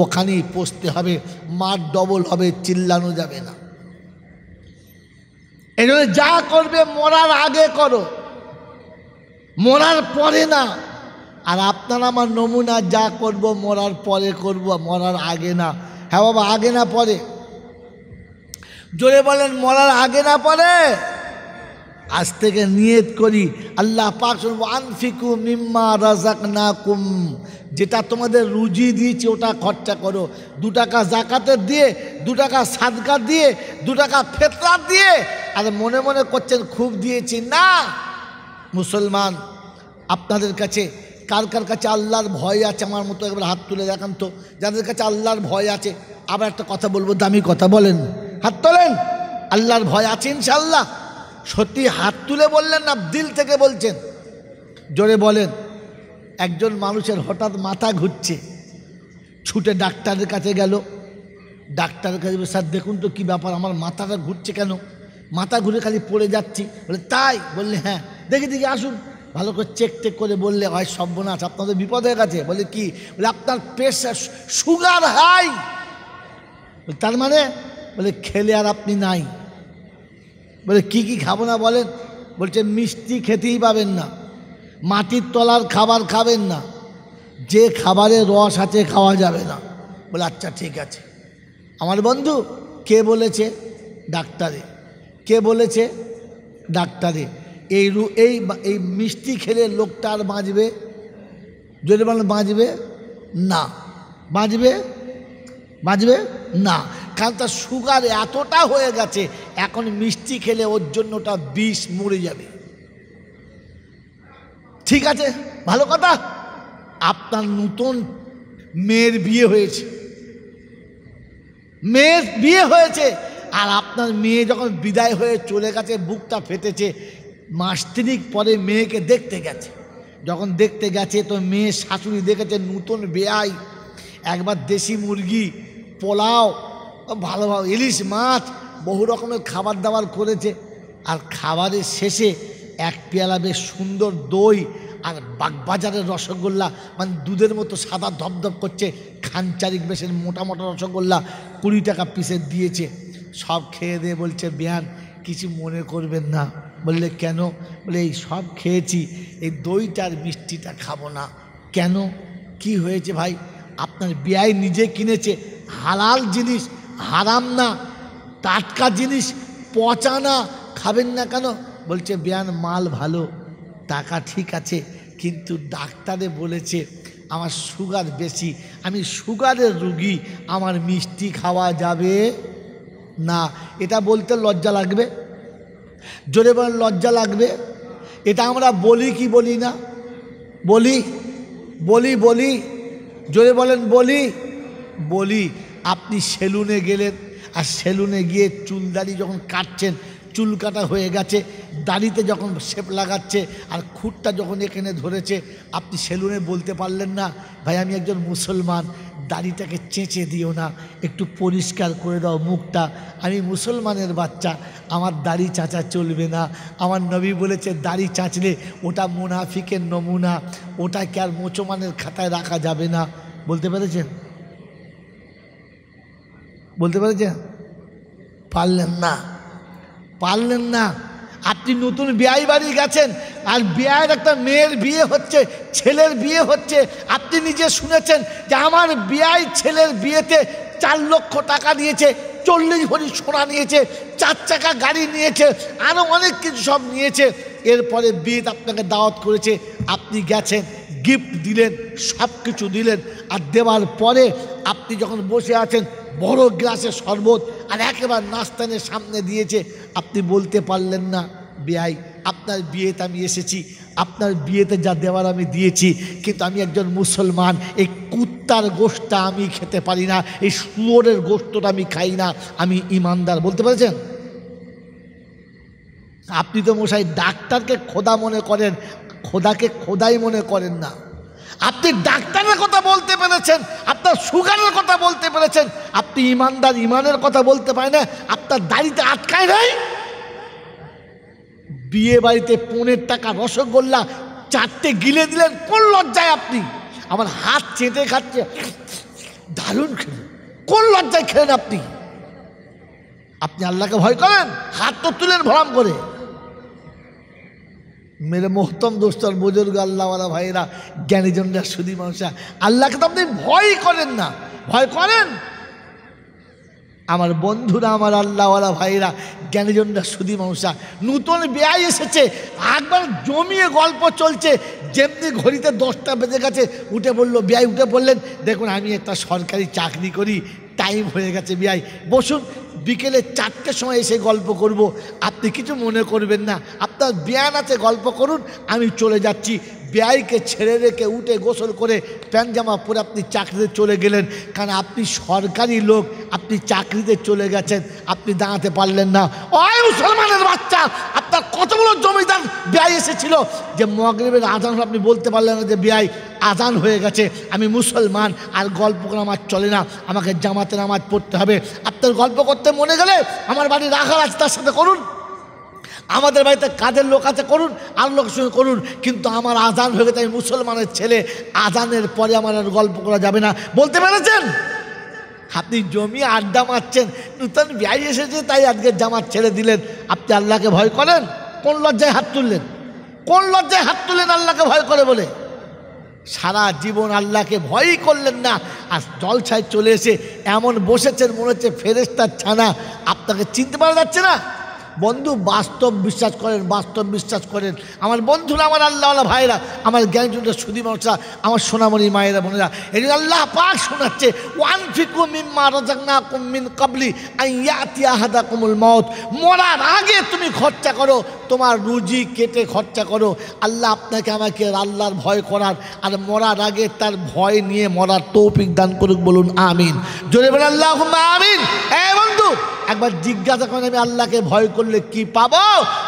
ওখানেই পৌঁছতে হবে, মার ডবল হবে, চিল্লানো যাবে না। এই জন্য যা করবে মরার আগে করো, মরার পরে না। আর আপনার আমার নমুনা, যা করব মরার পরে করব, মরার আগে না। হ্যাঁ বাবা, আগে না পরে, জোরে বলেন, মরার আগে না পরে। আজ থেকে নিয়ত করি, আল্লাহ পাক শুনবো, আনফিকু মিম্মা রাযাকনাকুম, যেটা তোমাদের রুজি দিয়েছি ওটা খরচা করো। 2 টাকা জাকাতের দিয়ে, 2 টাকা সাদকা দিয়ে, 2 টাকা ফিতরা দিয়ে। আর মনে মনে করছেন খুব দিয়েছি না। মুসলমান, আপনাদের কাছে কার কার কাছে আল্লাহর ভয় আছে? আমার মতো একবার হাত তুলে দেখান তো, যাদের কাছে আল্লাহর ভয় আছে। আবার একটা কথা বলবো, দামি কথা, বলেন, হাত তোলেন। আল্লাহর ভয় আছে ইনশাআল্লাহ? সত্যি হাত তুলে বললেন না দিল থেকে বলছেন? জোরে বলেন। একজন মানুষের হঠাৎ মাথা ঘুরছে, ছুটে ডাক্তারের কাছে গেল। ডাক্তারের কাছে, স্যার দেখুন তো কী ব্যাপার, আমার মাথাটা ঘুরছে কেন, মাথা ঘুরে খালি পড়ে যাচ্ছি। বলে তাই? বললে হ্যাঁ। দেখি দেখি আসুন, ভালো করে চেক টেক করে বললে, হয় সর্বনাশ, আপনাদের বিপদ হয়ে গেছে। বলে কি? বলে আপনার প্রেশার, সুগার হাই। তার মানে? বলে খেলে আর আপনি নাই। বলে কি কি খাবো না বলেন? বলছে মিষ্টি খেতেই পাবেন না, মাটির তলার খাবার খাবেন না, যে খাবারে রস আছে খাওয়া যাবে না। বলে আচ্ছা ঠিক আছে। আমার বন্ধু, কে বলেছে? ডাক্তারে। কে বলেছে? ডাক্তারে। এই এই মিষ্টি খেলে লোকটা আর বাঁচবে? যদি বলেন বাঁচবে না, বাঁচবে না, কারণ তার সুগার এতটা হয়ে গেছে, এখন মিষ্টি খেলে ওর জন্য ওটা বিষ, মরে যাবে। ঠিক আছে, ভালো কথা। আপনার নতুন মেয়ের বিয়ে হয়েছে, আর আপনার মেয়ে যখন বিদায় হয়ে চলে গেছে, বুকটা ফেটেছে, মাস 3 পরে মেয়েকে দেখতে গেছে। যখন দেখতে গেছে, তো মেয়ে শাশুড়ি দেখেছে নতুন বেয়াই, একবার দেশি মুরগি, পোলাও, ভালো ভালো ইলিশ মাছ, বহু রকমের খাবার দাবার করেছে। আর খাবারের শেষে 1 পেয়ালা বেশ সুন্দর দই আর বাগবাজারের রসগোল্লা, মানে দুধের মতো সাদা ধপধপ করছে, খানচারিক বেশের মোটা মোটা রসগোল্লা 20 টাকা পিসের দিয়েছে। সব খেয়ে দিয়ে বলছে, বিয়ান কিছু মনে করবেন না। বললে কেন? বলে এই সব খেয়েছি, এই দইটার মিষ্টিটা খাবো না। কেন? কি হয়েছে ভাই? আপনার বিয়াই নিজে কিনেছে, হালাল জিনিস, হারাম না, টাটকা জিনিস, পচা না, খাবেন না কেন? বলছে বিয়ান মাল ভালো, টাকা ঠিক আছে, কিন্তু ডাক্তারে বলেছে আমার সুগার বেশি, আমি সুগারের রুগী, আমার মিষ্টি খাওয়া যাবে না। এটা বলতে লজ্জা লাগবে? জোরে বলেন লজ্জা লাগবে? এটা আমরা বলি কি বলি না? বলি বলি বলি জোরে বলেন বলি বলি। আপনি সেলুনে গেলেন, আর সেলুনে গিয়ে চুলদাড়ি যখন কাটছেন, চুল কাটা হয়ে গেছে, দাড়িতে যখন শেপ লাগাচ্ছে আর খুঁটটা যখন এখানে ধরেছে, আপনি সেলুনে বলতে পারলেন না ভাই আমি একজন মুসলমান, দাড়িটাকে চেঁচে দিও না, একটু পরিষ্কার করে দাও মুখটা, আমি মুসলমানের বাচ্চা, আমার দাড়ি চাঁচা চলবে না। আমার নবী বলেছে দাড়ি চাঁচলে ওটা মুনাফিকের নমুনা, ওটাকে আর মুসলমানের খাতায় রাখা যাবে না। বলতে পেরেছেন? বলতে পেরেছেন? পারলেন না, পারলেন না। আপনি নতুন বিয়ে বাড়ি গেছেন, আর বিয়ের একটা মেয়ের বিয়ে হচ্ছে, ছেলের বিয়ে হচ্ছে, আপনি নিজে শুনেছেন যে আমার বিয়ে ছেলের বিয়েতে 4 লক্ষ টাকা নিয়েছে, 40 ভরি সোনা নিয়েছে, 4 চাকা গাড়ি নিয়েছে, আরও অনেক কিছু সব নিয়েছে। এরপরে বিয়েতে আপনাকে দাওয়াত করেছে, আপনি গেছেন, গিফট দিলেন, সব কিছু দিলেন, আর দেওয়ার পরে আপনি যখন বসে আছেন, বড় গ্লাসে শরবত আর একেবারে নাস্তানের সামনে দিয়েছে, আপনি বলতে পারলেন না বিয়াই আপনার বিয়েতে আমি এসেছি, আপনার বিয়েতে যা দেওয়ার আমি দিয়েছি, কিন্তু আমি একজন মুসলমান, এই কুত্তার গোশতটা আমি খেতে পারি না, এই শুয়োরের গোশতটা আমি খাই না, আমি ইমানদার। বলতে পেরেছেন? আপনি তো মশাই ডাক্তারকে খোদা মনে করেন, খোদাকে খোদাই মনে করেন না। আপনি ডাক্তারের কথা বলতে পেরেছেন, আপনার সুগারের কথা বলতে পেরেছেন, আপনি ইমানদার, ইমানের কথা বলতে পারেন না, আপনার দাড়িতে আটকায় নাই। বিয়ে বাড়িতে 15 টাকা রসগোল্লা 4টে গিলে দিলেন, কোন লজ্জায় আপনি? আমার হাত চেটে খাচ্ছে, দারুণ খেলেন, কোন লজ্জায় খেলেন আপনি? আপনি আল্লাহকে ভয় করেন? হাত তো তুলেন ভরাম করে। মেরে মোহতম দোস্তর বুজুর্গ আল্লাহওয়ালা ভাইরা, জ্ঞানীজনরা, সুধী মানুষরা, আল্লাহকে তো আপনি ভয় করেন না। ভয় করেন? আমার বন্ধুরা, আমার আল্লাহওয়ালা ভাইরা, জ্ঞানীজনরা, সুধী মানুষরা, নতুন বিয়ে এসেছে, একবার জমিয়ে গল্প চলছে, যেমনি ঘড়িতে 10টা বেজে গেছে, উঠে বললো বিয়ে, উঠে বললেন দেখুন আমি একটা সরকারি চাকরি করি, টাইম হয়ে গেছে বিয়ে, বসুন, বিকেলে 4টের সময় এসে গল্প করব, আপনি কিছু মনে করবেন না, আপনার বিয়ান আছে, গল্প করুন, আমি চলে যাচ্ছি। বিয়াইকে ছেড়ে রেখে উঠে গোসল করে প্যান্ট জামা পরে আপনি চাকরিতে চলে গেলেন, কারণ আপনি সরকারি লোক, আপনি চাকরিতে চলে গেছেন, আপনি দাঁড়াতে পারলেন না। ওই মুসলমানের বাচ্চা, আপনার কতগুলো জমিদার বিয়াই এসেছিল যে মাগরিবের আজান আপনি বলতে পারলেন না যে বিয়াই আজান হয়ে গেছে, আমি মুসলমান, আর গল্প করে আমার চলে না, আমাকে জামাতে নামাজ পড়তে হবে। আপনার গল্প করতে মনে গেলে আমার বাড়ি রাখার আছে, তার সাথে করুন, আমাদের বাড়িতে কাজের লোক আছে, করুন, আর লোক সঙ্গে করুন, কিন্তু আমার আজান হয়ে গেছে, আমি মুসলমানের ছেলে, আজানের পরে আমার আর গল্প করা যাবে না। বলতে পেরেছেন? আপনি জমি আড্ডা মারছেন, নূতন বিয়ে এসেছে তাই আজকে জামাত ছেড়ে দিলেন। আপনি আল্লাহকে ভয় করেন? কোন লজ্জায় হাত তুললেন? কোন লজ্জায় হাত তুললেন আল্লাহকে ভয় করে বলে? সারা জীবন আল্লাহকে ভয়ই করলেন না, আর জলছায় চলে এসে এমন বসেছেন মনে হচ্ছে ফেরেশতার ছানা, আপনাকে চিনতে পারা যাচ্ছে না। বন্ধু বাস্তব বিশ্বাস করেন, বাস্তব বিশ্বাস করেন আমার বন্ধুরা, আমার আল্লাহওয়ালা ভাইরা, আমার জ্ঞানীজনরা, সুধী মানুষরা, আমার সোনামণি মায়েরা বোনেরা, এই আল্লাহ পাক শোনাচ্ছে, ওয়ানফিকু মিম্মা রাযাকনাকুম মিন ক্বাবলি আন ইয়াতিয়া আহাদাকুমুল মাউত, মরার আগে তুমি খরচা করো, তোমার রুজি কেটে খরচা করো। আল্লাহ আপনাকে আমাকে আল্লাহর ভয় করার আর মরার আগে তার ভয় নিয়ে মরার তৌফিক দান করুক, বলুন আমিন। জোরে বলেন আল্লাহুম্মা আমিন। এই বন্ধু একবার জিজ্ঞাসা করেন আমি আল্লাহকে ভয় করলে কি পাবো?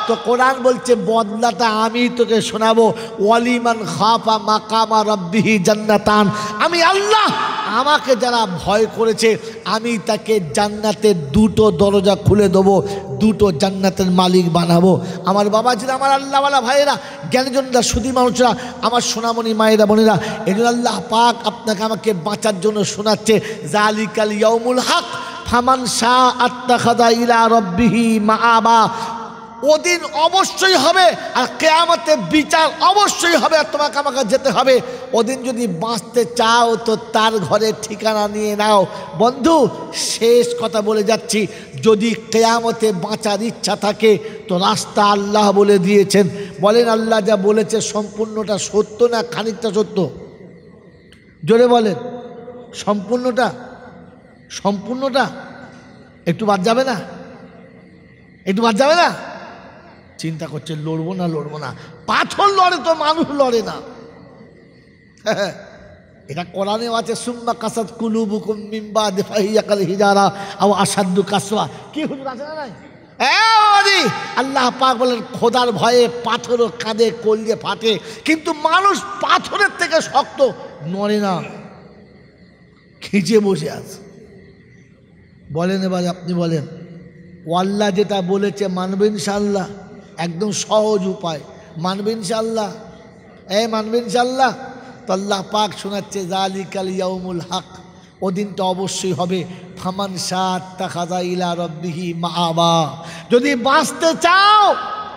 তো কোরআন বলছে বদলাটা আমি তোকে শোনাবো, ওয়ালিমান খাফা মাকামা রাব্বিহি জান্নাতান, আমি আল্লাহ, আমাকে যারা ভয় করেছে আমি তাকে জান্নাতের 2টো দরজা খুলে দেবো, 2টো জান্নাতের মালিক বানাবো। আমার বাবাজিরা, আমার আল্লাহওয়ালা ভাইয়েরা, জ্ঞানীজনরা, সুধী মানুষরা, আমার সোনামণি মায়েরা বোনেরা, এই জন্য আল্লাহ পাক আপনাকে আমাকে বাঁচার জন্য শোনাচ্ছে, যালিকাল ইয়াউমুল হক ফামান শাআ আত্তাখাযা ইলা রাব্বিহি মাআবা, ওদিন অবশ্যই হবে, আর কিয়ামতে বিচার অবশ্যই হবে, আর তোমাকে আমাকে যেতে হবে। ওদিন যদি বাঁচতে চাও তো তার ঘরে ঠিকানা নিয়ে নাও। বন্ধু শেষ কথা বলে যাচ্ছি, যদি কিয়ামতে বাঁচার ইচ্ছা থাকে তো রাস্তা আল্লাহ বলে দিয়েছেন। বলেন আল্লাহ যা বলেছে সম্পূর্ণটা সত্য না খানিকটা সত্য? জোরে বলেন। সম্পূর্ণটা? সম্পূর্ণটা? একটু বাদ যাবে না? একটু বাদ যাবে না? চিন্তা করছে লড়বো না লড়বো না। পাথর লড়ে তো মানুষ লড়ে না। এটা কোরআনেও আছে, সুম্মা কাসাত কুলুবুকুম মিন বাদি ফাহিয়া কাল হিজারা আও আসাদ্দু কাসওয়া। কি হুজুর আছে না নাই? আল্লাহ পাক বলেন খোদার ভয়ে পাথরও কাঁদে, কলিজে ফাটে, কিন্তু মানুষ পাথরের থেকে শক্ত, নড়ে না, খিঁচে বসে আছে। বলেন এবার আপনি বলেন, ও আল্লাহ যেটা বলেছে মানবেন ইনশাআল্লাহ? একদম সহজ উপায়, মানবেন ইনশাআল্লাহ? মানবেন ইনশাআল্লাহ? তো আল্লাহ পাক শোনাচ্ছে যালিকাল ইয়াউমুল হক, ও দিনটা অবশ্যই হবে। ফামান শাত্তাখাযা ইলা রাব্বিহি মাআবা, যদি বাঁচতে চাও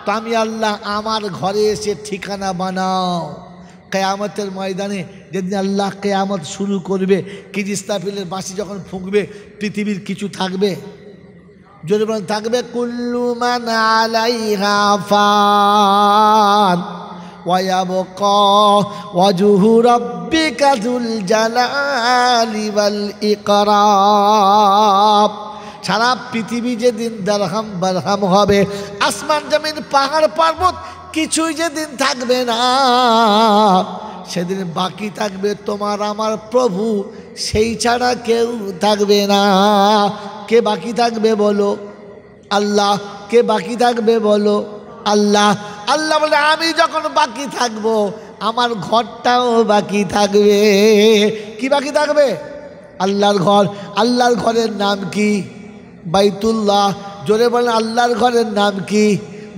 তো আমি আল্লাহ আমার ঘরে এসে ঠিকানা বানাও। কিয়ামতের ময়দানে যেদিন আল্লাহ কিয়ামত শুরু করবে, ইসরাফিলের বাঁশি যখন ফুঁকবে, পৃথিবীর কিছু থাকবে? যদি বলেন থাকবে, কুল্লু মান আলাইহা ফান ওয়া ইয়াবকা ওয়াজহু রাব্বিকা যুল জালালি ওয়াল ইকরাম। সারা পৃথিবী যেদিন দারহাম বারহাম হবে, আসমান জমিন পাহাড় পর্বত কিছুই যেদিন থাকবে না, সেদিন বাকি থাকবে তোমার আমার প্রভু, সেই ছাড়া কেউ থাকবে না। কে বাকি থাকবে বলো? আল্লাহ। কে বাকি থাকবে বলো? আল্লাহ। আল্লাহ বলে আমি যখন বাকি থাকবো আমার ঘরটাও বাকি থাকবে। কি বাকি থাকবে? আল্লাহর ঘর। আল্লাহর ঘরের নাম কি? বাইতুল্লাহ। জোরে বলেন আল্লাহর ঘরের নাম কি?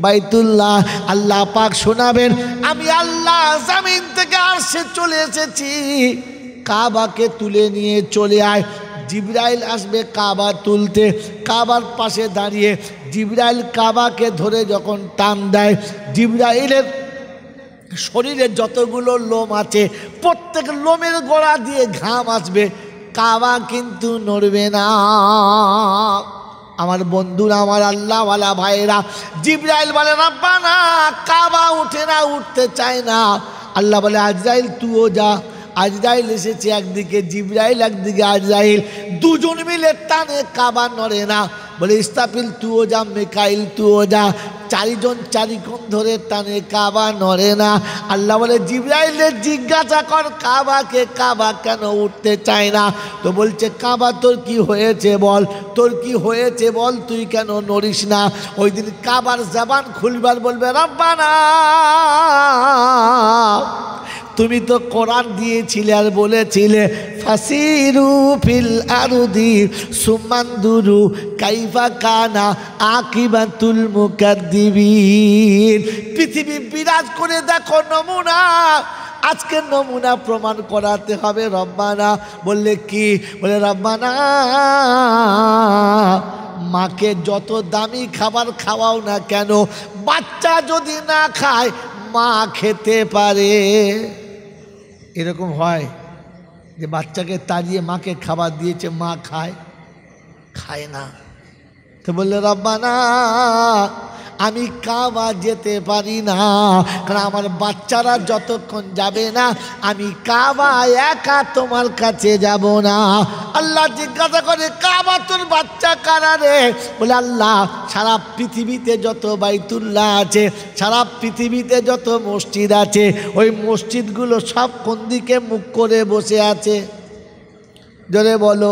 বাইতুল্লাহ। আল্লাহ পাক শোনাবেন, আমি আল্লাহ জমিন থেকে আরশে চলে এসেছি, কাবাকে তুলে নিয়ে চলে আয়। জিবরাইল আসবে কাবা তুলতে, কাবার পাশে দাঁড়িয়ে জিবরাইল কাবাকে ধরে যখন টান দেয়, জিবরাইলের শরীরে যতগুলো লোম আছে প্রত্যেক লোমের গোড়া দিয়ে ঘাম আসবে, কাবা কিন্তু নড়বে না। আমার বন্ধুরা, আমার আল্লাহওয়ালা ভাইরা, জিবরাইল বলে রব্বানা কাবা উঠে না, উঠতে চায় না। আল্লাহ বলে আজরাইল তুইও যা। আজরাইল এসেছে একদিকে, জিবরাইল একদিকে, আজরাইল দুজন মিলে টানে, কাবা নড়ে না। বলে ইসরাফিল তুইও যা, মিকাইল তুইও যা। চারিজন চারিকোণ ধরে টানে, কাবা নড়ে না। আল্লাহ বলে জিবরাইলের জিজ্ঞাসা কর কাবাকে, কাবা কেন উঠতে চায় না? তো বলছে কাবা তোর কি হয়েছে বল, তোর কি হয়েছে বল, তুই কেন নড়িস না? ওই দিন কাবার জবান খুলবার বলবে রব্বানা তুমি তো কোরআন দিয়েছিলে আর বলেছিলে ফাসিরু ফিল আরদি সুমানদুরু কাইফা কানা আকিবাতুল মুকাদ্দিবিন। পৃথিবী বিরাজ করে দেখো নমুনা, আজকে নমুনা প্রমাণ করাতে হবে। রব্বানা বললে কি? বলে রব্বানা মাকে যত দামি খাবার খাওয়াও না কেন, বাচ্চা যদি না খায় মা খেতে পারে? এরকম হয় যে বাচ্চাকে তাড়িয়ে মাকে খাবার দিয়েছে, মা খায়? খায় না। তো বললে রব্বানা আমি কাবা যেতে পারি না, কারণ আমার বাচ্চারা যতক্ষণ যাবে না আমি কাবা একা তোমার কাছে যাব না। আল্লাহ জিজ্ঞাসা করে কাবা তোর বাচ্চা কারা রে? বলে আল্লাহ সারা পৃথিবীতে যত বাইতুল্লাহ আছে, সারা পৃথিবীতে যত মসজিদ আছে, ওই মসজিদগুলো সব কোন দিকে মুখ করে বসে আছে? জোরে বলো।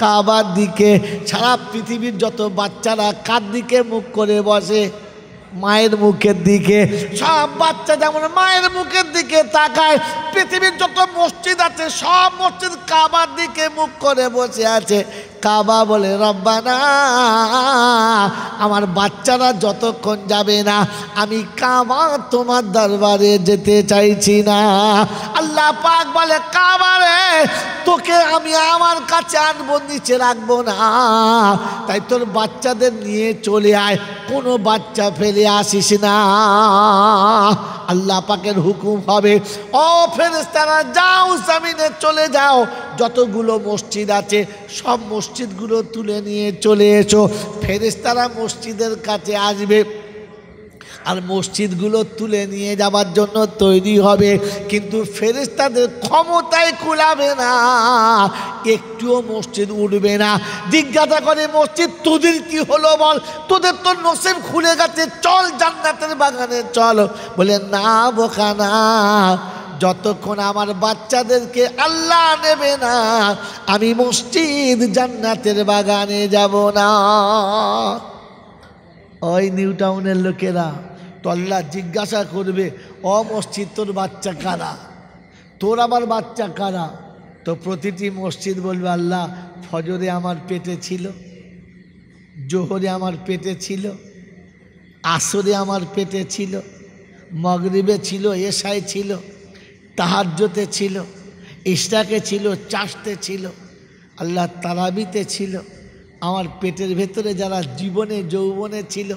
কাবার দিকে। সারা পৃথিবীর যত বাচ্চারা কার দিকে মুখ করে বসে? মায়ের মুখের দিকে। সব বাচ্চা যেমন মায়ের মুখের দিকে তাকায়, পৃথিবীর যত মসজিদ আছে সব মসজিদ কাবার দিকে মুখ করে বসে আছে। কাবা বলে রব্বানা আমার বাচ্চারা যতক্ষণ যাবে না আমি কাবা তোমার দরবারে যেতে চাইছি না। আল্লাহ পাক বলে কাবা রে তোকে আমি আমার কাছে আনবো, নিচে রাখবো না, তাই তোর বাচ্চাদের নিয়ে চলে আয়, কোনো বাচ্চা ফেলে আসিস না। আল্লাহ পাকের হুকুম হবে, ও ফেরেশতারা যাও জমিনে চলে যাও, যতগুলো মসজিদ আছে সব মসজিদগুলো তুলে নিয়ে চলে এসো। ফেরেশতারা মসজিদের কাছে আসবে আর মসজিদগুলো তুলে নিয়ে যাবার জন্য তৈরি হবে, কিন্তু ফেরেশতাদের ক্ষমতায় কুলাবে না, একটুও মসজিদ উঠবে না। জিজ্ঞাসা করে মসজিদ তোদের কি হলো বল, তোদের তো নসিব খুলে গেছে, চল জান্নাতের বাগানে চল। বলে না বোকা না, যতক্ষণ আমার বাচ্চাদেরকে আল্লাহ নেবে না আমি মসজিদ জান্নাতের বাগানে যাব না। ওই নিউ টাউনের লোকেরা তো আল্লাহ জিজ্ঞাসা করবে, ও মসজিদ তোর বাচ্চা কারা, তোর আবার বাচ্চা কারা? তো প্রতিটি মসজিদ বলবে আল্লাহ ফজরে আমার পেটে ছিল, জোহরে আমার পেটে ছিল, আসরে আমার পেটে ছিল, মাগরিবে ছিল, এশায় ছিল, তাহাজ্জুদে ছিল, ইশরাকে ছিল, চাষতে ছিল, আল্লাহ তারাবিতে ছিল। আমার পেটের ভেতরে যারা জীবনে যৌবনে ছিল,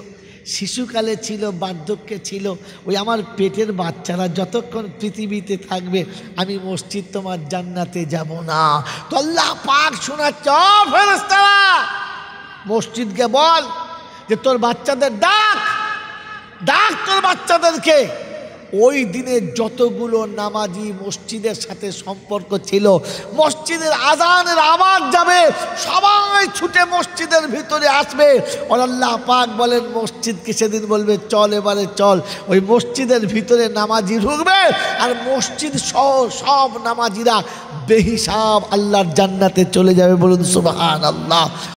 শিশুকালে ছিল, বার্ধক্যে ছিল, ওই আমার পেটের বাচ্চারা যতক্ষণ পৃথিবীতে থাকবে আমি মসজিদ তোমার জান্নাতে যাব না। তো আল্লাহ পাক শোনাচ্ছে, ও ফেরেশতারা মসজিদকে বল যে তোর বাচ্চাদের ডাক, ডাক তোর বাচ্চাদেরকে। ওই দিনে যতগুলো নামাজি মসজিদের সাথে সম্পর্ক ছিল, মসজিদের আজানের আওয়াজ যাবে, সবাই ছুটে মসজিদের ভিতরে আসবে। আর আল্লাহ পাক বলেন মসজিদকে সেদিন বলবে চল এবারে চল। ওই মসজিদের ভিতরে নামাজি ঢুকবে আর মসজিদ সহ সব নামাজিরা বেহিসাব আল্লাহর জান্নাতে চলে যাবে। বলুন সুবহানাল্লাহ।